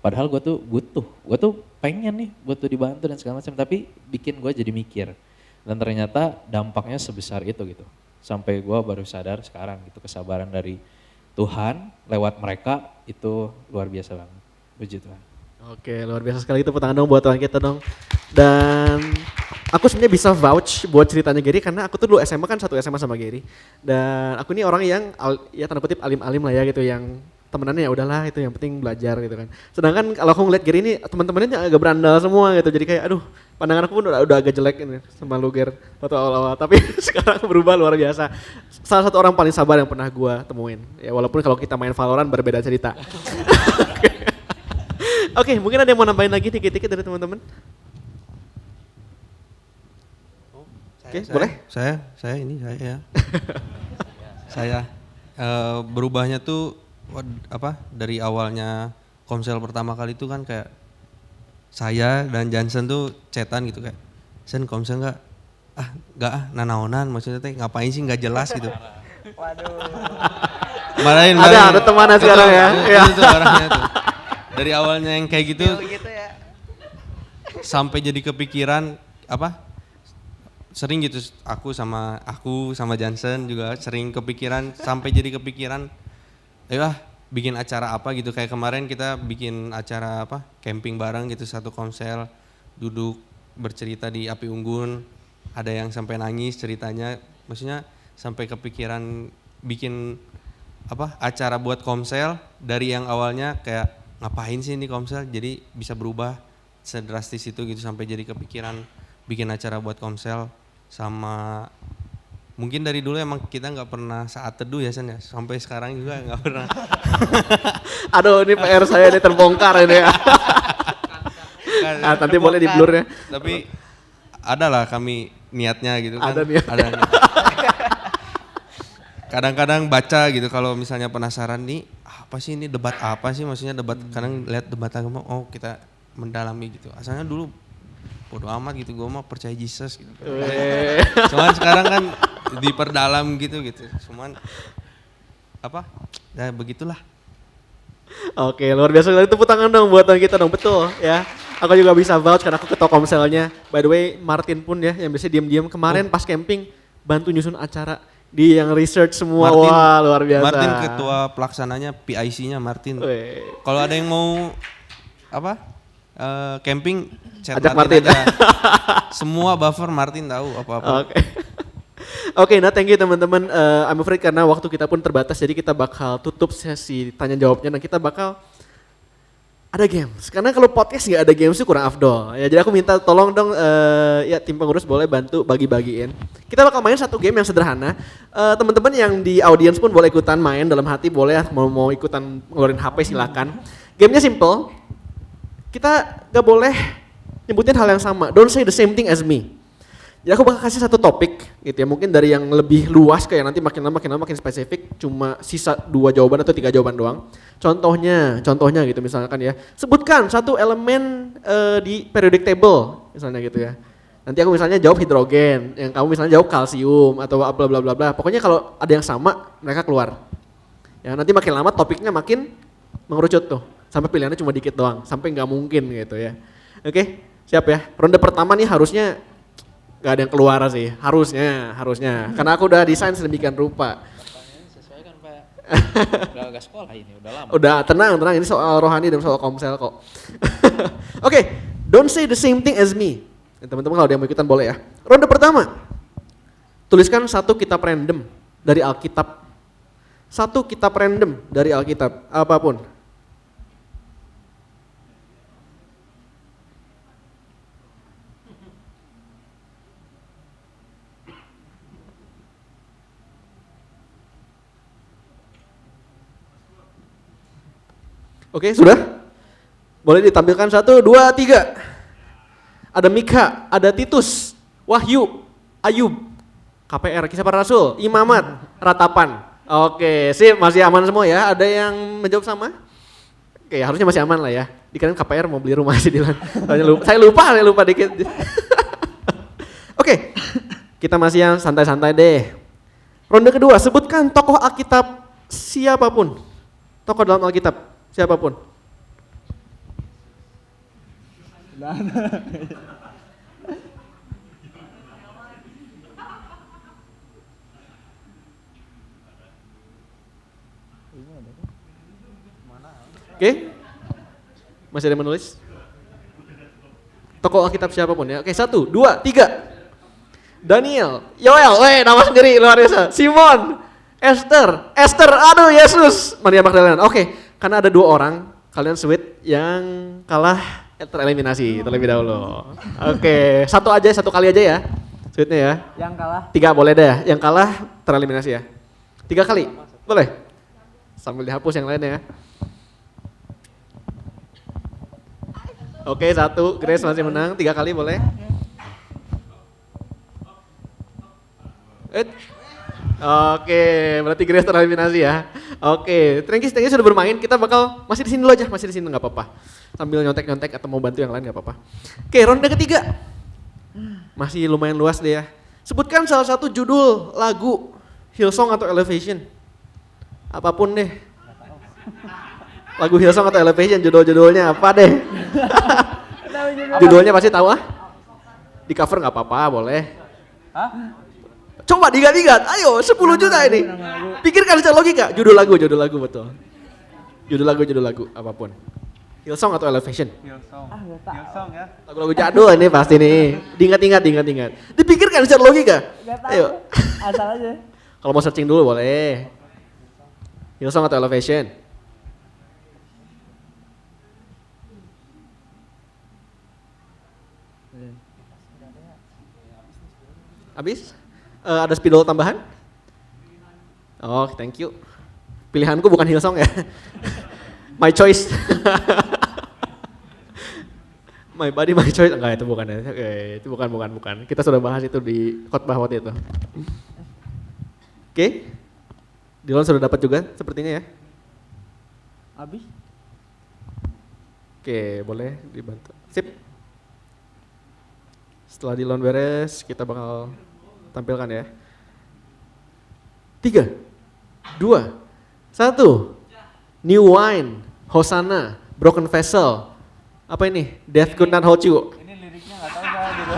[SPEAKER 2] Padahal gue tuh pengen nih buat tuh dibantu dan segala macam, tapi bikin gue jadi mikir. Dan ternyata dampaknya sebesar itu gitu. Sampai gue baru sadar sekarang gitu, kesabaran dari Tuhan lewat mereka itu luar biasa banget. Puji Tuhan.
[SPEAKER 1] Oke, luar biasa sekali, itu tangan dong buat Tuhan kita dong. Dan aku sebenarnya bisa vouch buat ceritanya Gary karena aku tuh dulu SMA kan satu SMA sama Gary. Dan aku ini orang yang ya tanda kutip alim-alim lah ya gitu, yang temenannya ya udahlah itu yang penting belajar gitu kan. Sedangkan kalau aku ngeliat Gary ini teman-temannya agak berandal semua gitu. Jadi kayak aduh pandangan aku pun udah agak jelek ini sama lu Ger waktu awal-awal. Tapi sekarang berubah luar biasa. Salah satu orang paling sabar yang pernah gua temuin. Ya walaupun kalau kita main Valorant berbeda cerita. Oke, mungkin ada yang mau nambahin lagi dikit-dikit dari teman-teman? Oke, boleh?
[SPEAKER 3] Saya ini saya ya. Saya berubahnya tuh dari awalnya Komsel pertama kali itu kan kayak saya dan Jansen tuh chatan gitu kayak Sen Komsel enggak? Enggak nanaonan maksudnya teh ngapain sih enggak jelas gitu.
[SPEAKER 6] Waduh.
[SPEAKER 3] Marahin.
[SPEAKER 1] Ada temannya sekarang ya.
[SPEAKER 3] Itu orangnya tuh. Dari awalnya yang kayak gitu
[SPEAKER 6] Gitu ya.
[SPEAKER 3] sampai jadi kepikiran sering gitu aku sama Jansen juga sering kepikiran sampai jadi kepikiran bikin acara apa gitu kayak kemarin kita bikin acara camping bareng gitu satu Komsel duduk bercerita di api unggun ada yang sampai nangis ceritanya maksudnya sampai kepikiran bikin acara buat Komsel dari yang awalnya kayak ngapain sih ini Komsel jadi bisa berubah sedrastis itu gitu sampai jadi kepikiran bikin acara buat Komsel sama mungkin dari dulu emang kita nggak pernah saat teduh ya Sen ya sampai sekarang juga nggak pernah.
[SPEAKER 1] Aduh ini PR saya ini terbongkar ini ya. Nanti boleh di blur ya.
[SPEAKER 3] Tapi ada lah kami niatnya gitu kan.
[SPEAKER 1] Ada niat.
[SPEAKER 3] Kadang-kadang baca gitu kalau misalnya penasaran nih apa sih ini debat apa sih maksudnya debat kadang lihat debat agama kita mendalami gitu. Asalnya dulu bodo amat gitu gue mah percaya Jesus gitu. Cuman sekarang kan diperdalam gitu. Cuman ya begitulah.
[SPEAKER 1] Oke, luar biasa. Tepuk tangan dong buat kita dong. Betul ya. Aku juga bisa vouch karena aku ketua Komselnya. By the way, Martin pun ya yang biasa diam-diam kemarin pas camping bantu nyusun acara. Dia yang research semua. Wah, luar biasa.
[SPEAKER 3] Martin ketua pelaksananya PIC-nya Martin. Kalau ada yang mau camping chat
[SPEAKER 1] ajak
[SPEAKER 3] Martin
[SPEAKER 1] Martin.
[SPEAKER 3] aja. Semua buffer Martin tahu apa-apa.
[SPEAKER 1] Oke, nah thank you teman-teman. I'm afraid karena waktu kita pun terbatas jadi kita bakal tutup sesi tanya jawabnya dan kita bakal ada games. Karena kalau podcast nggak ada games itu kurang afdol. Ya jadi aku minta tolong dong ya tim pengurus boleh bantu bagi-bagiin. Kita bakal main satu game yang sederhana. Teman-teman yang di audience pun boleh ikutan main dalam hati boleh mau ikutan ngeluarin HP silakan. Gamenya simple. Kita gak boleh nyebutin hal yang sama. Don't say the same thing as me. Jadi aku bakal kasih satu topik gitu ya. Mungkin dari yang lebih luas kayak nanti makin lama makin spesifik. Cuma sisa 2 jawaban atau 3 jawaban doang. Contohnya gitu misalkan ya. Sebutkan satu elemen di periodic table misalnya gitu ya. Nanti aku misalnya jawab hidrogen. Yang kamu misalnya jawab kalsium atau bla bla bla bla. Pokoknya kalau ada yang sama mereka keluar. Ya nanti makin lama topiknya makin mengerucut tuh. Sampai pilihannya cuma dikit doang, sampai nggak mungkin gitu ya. Oke, siap ya. Ronde pertama nih harusnya nggak ada yang keluar sih, harusnya. Karena aku udah desain sedemikian rupa.
[SPEAKER 2] Sesuaikan Pak. Udah agak sekolah ini, udah lama.
[SPEAKER 1] Udah tenang, ini soal rohani dan soal Komsel kok. Oke, don't say the same thing as me. Teman-teman kalau ada yang mau ikutan boleh ya. Ronde pertama, tuliskan satu kitab random dari Alkitab. Satu kitab random dari Alkitab, apapun. Oke, sudah? Boleh ditampilkan 1, 2, 3. Ada Mika, ada Titus, Wahyu, Ayub, KPR, Kisah Para Rasul, Imamat, Ratapan. Oke, sip, masih aman semua ya. Ada yang menjawab sama? Oke, harusnya masih aman lah ya. Dikirain KPR mau beli rumah sih Dilan. Saya lupa dikit. Oke, kita masih yang santai-santai deh. Ronde kedua, sebutkan tokoh Alkitab siapapun. Tokoh dalam Alkitab. Siapapun. Oke. Masih ada yang menulis? Tokoh Alkitab siapapun ya. Oke, 1, 2, 3. Daniel, Yoel, nama sendiri luar biasa. Simon, Esther, aduh Yesus, Maria Magdalena. Oke. karena ada 2 orang, kalian sweet yang kalah tereliminasi terlebih dahulu. Oke, satu kali aja ya, sweetnya ya.
[SPEAKER 6] Yang kalah
[SPEAKER 1] 3 boleh deh, yang kalah tereliminasi ya. 3 kali, boleh? Sambil dihapus yang lainnya ya. Oke, 1, Grace masih menang, 3 kali boleh. Oke, berarti Grace tereliminasi ya. Oke, thank you sudah bermain. Kita bakal masih di sini dulu aja, masih di sini nggak apa-apa. Sambil nyontek-nyontek atau mau bantu yang lain nggak apa-apa. Oke, ronde ketiga. Masih lumayan luas deh ya. Sebutkan salah satu judul lagu Hillsong atau Elevation. Apapun deh. Lagu Hillsong atau Elevation, judul-judulnya apa deh? Judulnya pasti tahu ah? Di cover nggak apa-apa, boleh. Coba digat-digat, ayo 10 juta ini. Pikirkan secara logika, judul lagu betul. Judul lagu, apapun. Hillsong atau Elevation?
[SPEAKER 6] Hillsong ya.
[SPEAKER 1] Lagu-lagu jadul ini pasti nih. Diingat. Dipikirkan secara logika. Ayo.
[SPEAKER 6] Asal aja.
[SPEAKER 1] Kalau mau searching dulu boleh. Hillsong atau Elevation? Habis? Ada spidol tambahan? Oh, thank you. Pilihanku bukan Hillsong ya. My choice. My body, my choice. Enggak, itu bukan ya. Oke, itu bukan. Kita sudah bahas itu di khotbah waktu itu. Oke. Dilon sudah dapat juga sepertinya ya.
[SPEAKER 6] Habis?
[SPEAKER 1] Oke, boleh dibantu. Sip. Setelah Dilon beres, kita bakal tampilkan ya. 3, 2, 1. New Wine, Hosanna, Broken Vessel. Apa ini? Death Could Not Hold You.
[SPEAKER 6] Ini liriknya nggak tahu saya gitu.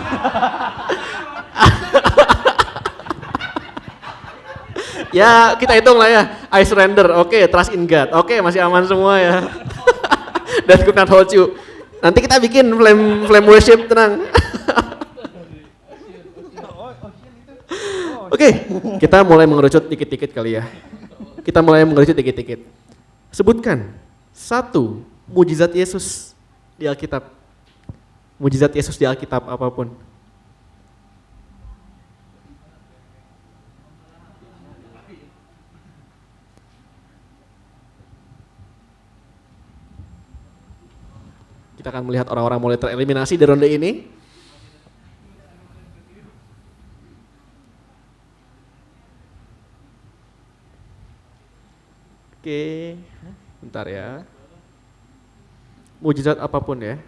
[SPEAKER 1] Ya kita hitung lah ya. I surrender. Oke, trust in God. Oke, masih aman semua ya. Death Could Not Hold You. Nanti kita bikin flame worship, tenang. Oke, kita mulai mengerucut dikit-dikit kali ya. Sebutkan 1 mujizat Yesus di Alkitab. Mujizat Yesus di Alkitab apapun. Kita akan melihat orang-orang mulai tereliminasi di ronde ini. Oke, bentar ya. Mujizat apapun ya.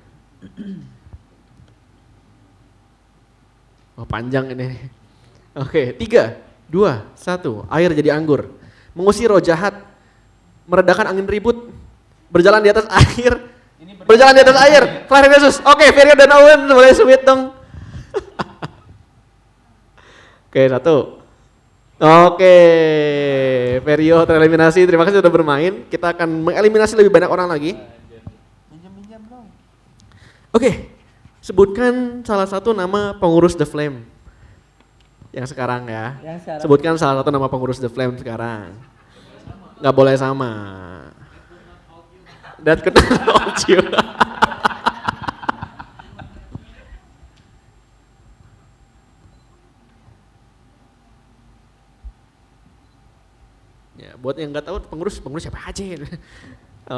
[SPEAKER 1] Oh, panjang ini. Oke, 3, 2, 1. Air jadi anggur. Mengusir roh jahat. Meredakan angin ribut. Berjalan di atas air. Kelahir Yesus. Oke, Ferio dan Owen boleh sweet dong. Oke, 1. Oke, Ferio tereliminasi. Terima kasih sudah bermain. Kita akan mengeliminasi lebih banyak orang lagi.
[SPEAKER 6] Minjam dong.
[SPEAKER 1] Oke, sebutkan salah satu nama pengurus The Flame yang sekarang ya. Sebutkan salah satu nama pengurus The Flame sekarang. Nggak boleh sama. That could not hold you. Ya, buat yang nggak tahu pengurus siapa aja.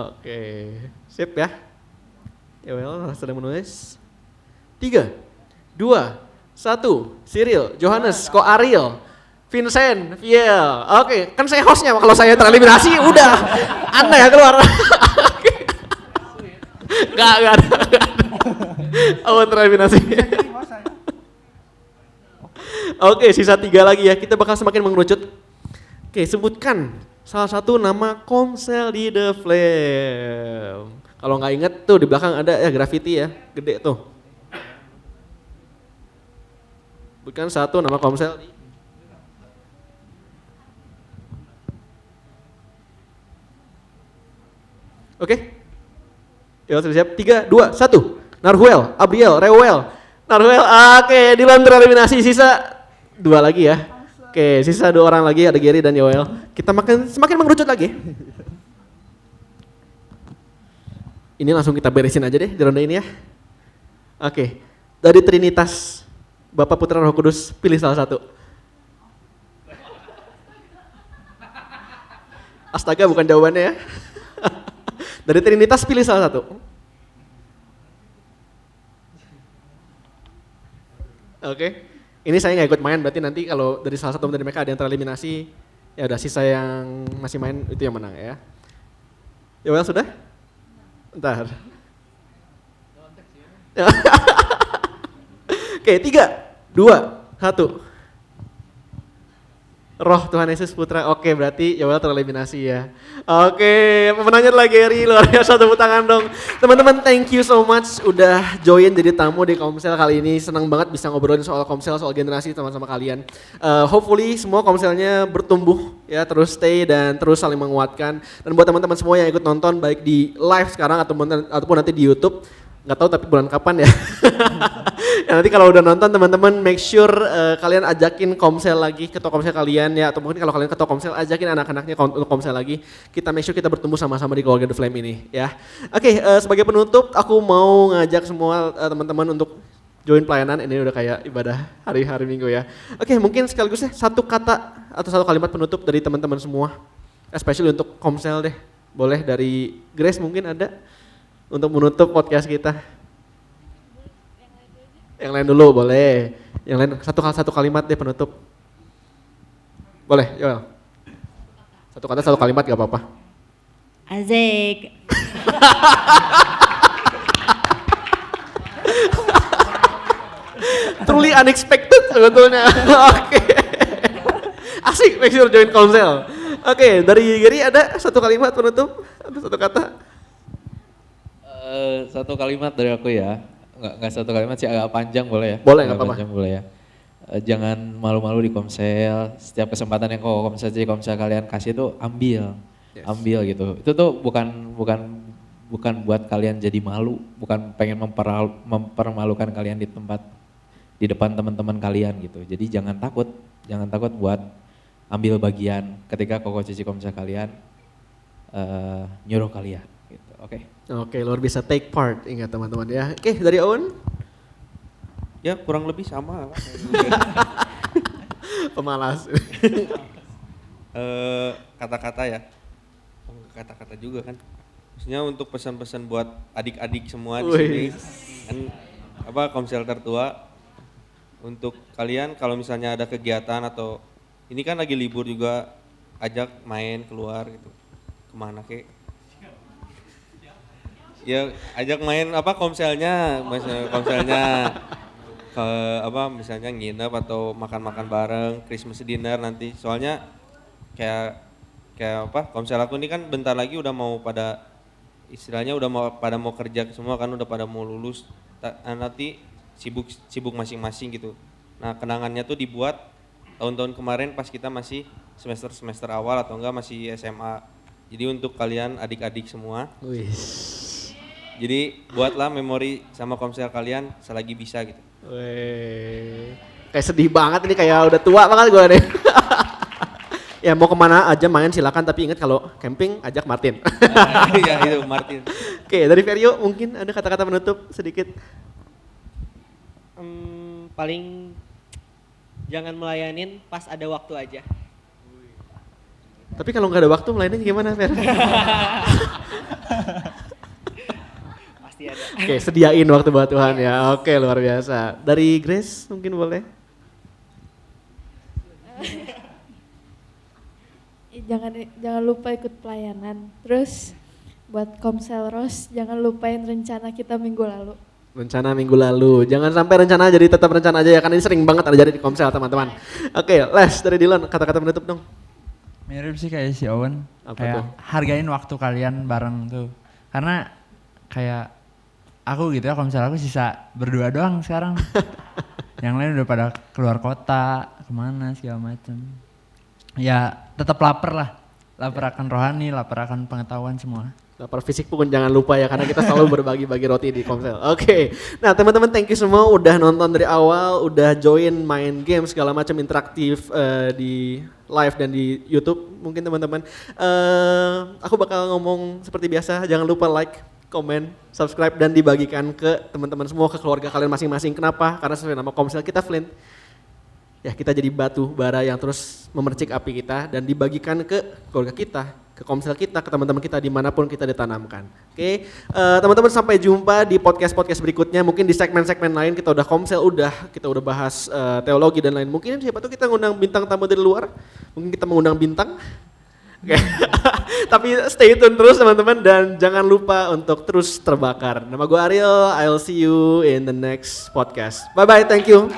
[SPEAKER 1] Oke, sip ya. Ya well, sedang menulis. 3, 2, 1. Cyril, Johannes, Ko Ariel, Vincent, Viel. Oke, kan saya hostnya. Kalau saya tereliminasi udah Anda ya keluar. Gak ada. Oh, tereliminasi. Oke, sisa 3 lagi ya. Kita bakal semakin mengerucut. Oke, sebutkan salah satu nama Komsel di The Flame. Kalau nggak inget tuh di belakang ada ya graffiti ya, gede tuh. Sebutkan satu nama Komsel di. Oke. Ya sudah siap. 3, 2, 1. Narhuel, Abriel, Reuel. Narhuel, oke, Dylan tereliminasi. Sisa 2 lagi ya. Oke, sisa 2 orang lagi, ada Gary dan Yoel. Kita semakin mengerucut lagi. ini langsung kita beresin aja deh di ronde ini ya. Oke, dari Trinitas, Bapak Putra Roh Kudus, pilih salah satu. Astaga, bukan jawabannya ya. Dari Trinitas pilih salah satu. Oke, ini saya nggak ikut main, berarti nanti kalau dari salah satu dari mereka ada yang tereliminasi, ya udah sisa yang masih main itu yang menang ya. Yoel sudah? Bentar. Oke, 3, 2, 1. Roh Tuhan Yesus Putra. Oke, berarti Yoel tereliminasi ya. Oke, pemenangnya adalah Gary. Luar biasa, tepuk tangan dong. Teman-teman, thank you so much udah join jadi tamu di Komsel kali ini. Senang banget bisa ngobrolin soal Komsel, soal generasi sama-sama kalian. Hopefully semua Komselnya bertumbuh ya, terus stay dan terus saling menguatkan. Dan buat teman-teman semua yang ikut nonton baik di live sekarang ataupun nanti di YouTube, nggak tahu tapi bulan kapan ya. Ya nanti kalau udah nonton teman-teman make sure kalian ajakin Komsel lagi, ketua Komsel kalian ya, atau mungkin kalau kalian ketua Komsel ajakin anak-anaknya untuk Komsel lagi. Kita make sure kita bertumbuh sama-sama di keluarga The Flame ini ya. Oke, sebagai penutup aku mau ngajak semua teman-teman untuk join pelayanan. Ini udah kayak ibadah hari-hari Minggu ya. Oke, mungkin sekaligus ya satu kata atau satu kalimat penutup dari teman-teman semua, especially untuk Komsel deh. Boleh dari Grace mungkin ada untuk menutup podcast kita. Yang lain dulu boleh. Yang lain satu kalimat deh penutup. Boleh, Yoel. Satu kata satu kalimat gak apa-apa.
[SPEAKER 5] Asik.
[SPEAKER 1] Truly unexpected sebetulnya. Oke. Asik, make sure join Komsel. Oke, dari Gary ada satu kalimat penutup? Ada satu kata?
[SPEAKER 2] Satu kalimat dari aku ya, nggak satu kalimat sih, agak panjang boleh ya?
[SPEAKER 1] Boleh,
[SPEAKER 2] Agak
[SPEAKER 1] nggak apa-apa.
[SPEAKER 2] panjang boleh ya. Jangan malu-malu di Komsel, setiap kesempatan yang Komsel kalian kasih itu ambil, ambil gitu. Itu tuh bukan buat kalian jadi malu, bukan pengen mempermalukan kalian di depan teman-teman kalian gitu. Jadi jangan takut buat ambil bagian ketika Cici Komsel kalian nyuruh kalian gitu. Oke.
[SPEAKER 1] Oke, luar biasa, take part, ingat teman-teman ya. Oke, dari Owen?
[SPEAKER 3] Ya kurang lebih sama.
[SPEAKER 1] Pemalas.
[SPEAKER 3] Kata-kata ya, kata-kata juga kan. Maksudnya untuk pesan-pesan buat adik-adik semua di sini, kan Komsel tertua. Untuk kalian kalau misalnya ada kegiatan atau ini kan lagi libur juga, ajak main keluar gitu, kemana kek? Ya ajak main Komselnya ke misalnya nginep atau makan-makan bareng, Christmas dinner nanti. Soalnya kayak Komsel aku ini kan bentar lagi udah mau pada istilahnya udah mau kerja semua kan, udah pada mau lulus. Nanti sibuk masing-masing gitu. Nah, kenangannya tuh dibuat tahun-tahun kemarin pas kita masih semester awal atau enggak masih SMA. Jadi untuk kalian adik-adik semua, jadi buatlah memori sama Komsel kalian selagi bisa gitu.
[SPEAKER 1] Wih, kayak sedih banget ini, kayak udah tua banget gue nih. Ya mau kemana aja main silakan, tapi ingat kalau camping ajak Martin.
[SPEAKER 3] Iya itu Martin.
[SPEAKER 1] Oke, dari Ferio mungkin ada kata-kata menutup sedikit.
[SPEAKER 6] Paling jangan melayanin pas ada waktu aja.
[SPEAKER 1] Tapi kalau nggak ada waktu melayanin gimana, Fer?
[SPEAKER 6] Pasti ada.
[SPEAKER 1] Oke, sediain waktu buat Tuhan ya. Oke, luar biasa. Dari Grace mungkin boleh.
[SPEAKER 7] Jangan lupa ikut pelayanan. Terus buat Komsel Ros, jangan lupain rencana kita minggu lalu.
[SPEAKER 1] Rencana minggu lalu. Jangan sampai rencana jadi tetap rencana aja ya, karena ini sering banget ada jadi di Komsel teman-teman. Oke, Les dari Dylan, kata-kata menutup dong.
[SPEAKER 4] Mirip sih kayak si Owen,
[SPEAKER 1] Apa
[SPEAKER 4] kayak
[SPEAKER 1] tuh?
[SPEAKER 4] hargain waktu kalian bareng tuh. Karena kayak aku gitu ya, kalau misalnya aku sisa berdua doang sekarang. Yang lain udah pada keluar kota, kemana segala macem. Ya tetap lapar lah, lapar akan rohani, lapar akan pengetahuan semua.
[SPEAKER 1] Lapar fisik pun jangan lupa ya, karena kita selalu berbagi-bagi roti di Komsel. Oke, nah teman-teman thank you semua udah nonton dari awal, udah join main game segala macam interaktif di live dan di YouTube mungkin teman-teman. Aku bakal ngomong seperti biasa, jangan lupa like, komen, subscribe dan dibagikan ke teman-teman semua, ke keluarga kalian masing-masing. Kenapa? Karena sesuai nama Komsel kita Flint. Ya kita jadi batu bara yang terus memercik api kita dan dibagikan ke keluarga kita, ke Komsel kita, ke teman-teman kita dimanapun kita ditanamkan. Oke, teman-teman sampai jumpa di podcast-podcast berikutnya. Mungkin di segmen-segmen lain kita udah Komsel, kita udah bahas teologi dan lain. Mungkin siapa tuh kita ngundang bintang tamu dari luar, mungkin kita mengundang bintang. Oke. Tapi stay tune terus teman-teman dan jangan lupa untuk terus terbakar. Nama gue Ariel, I'll see you in the next podcast. Bye-bye, thank you.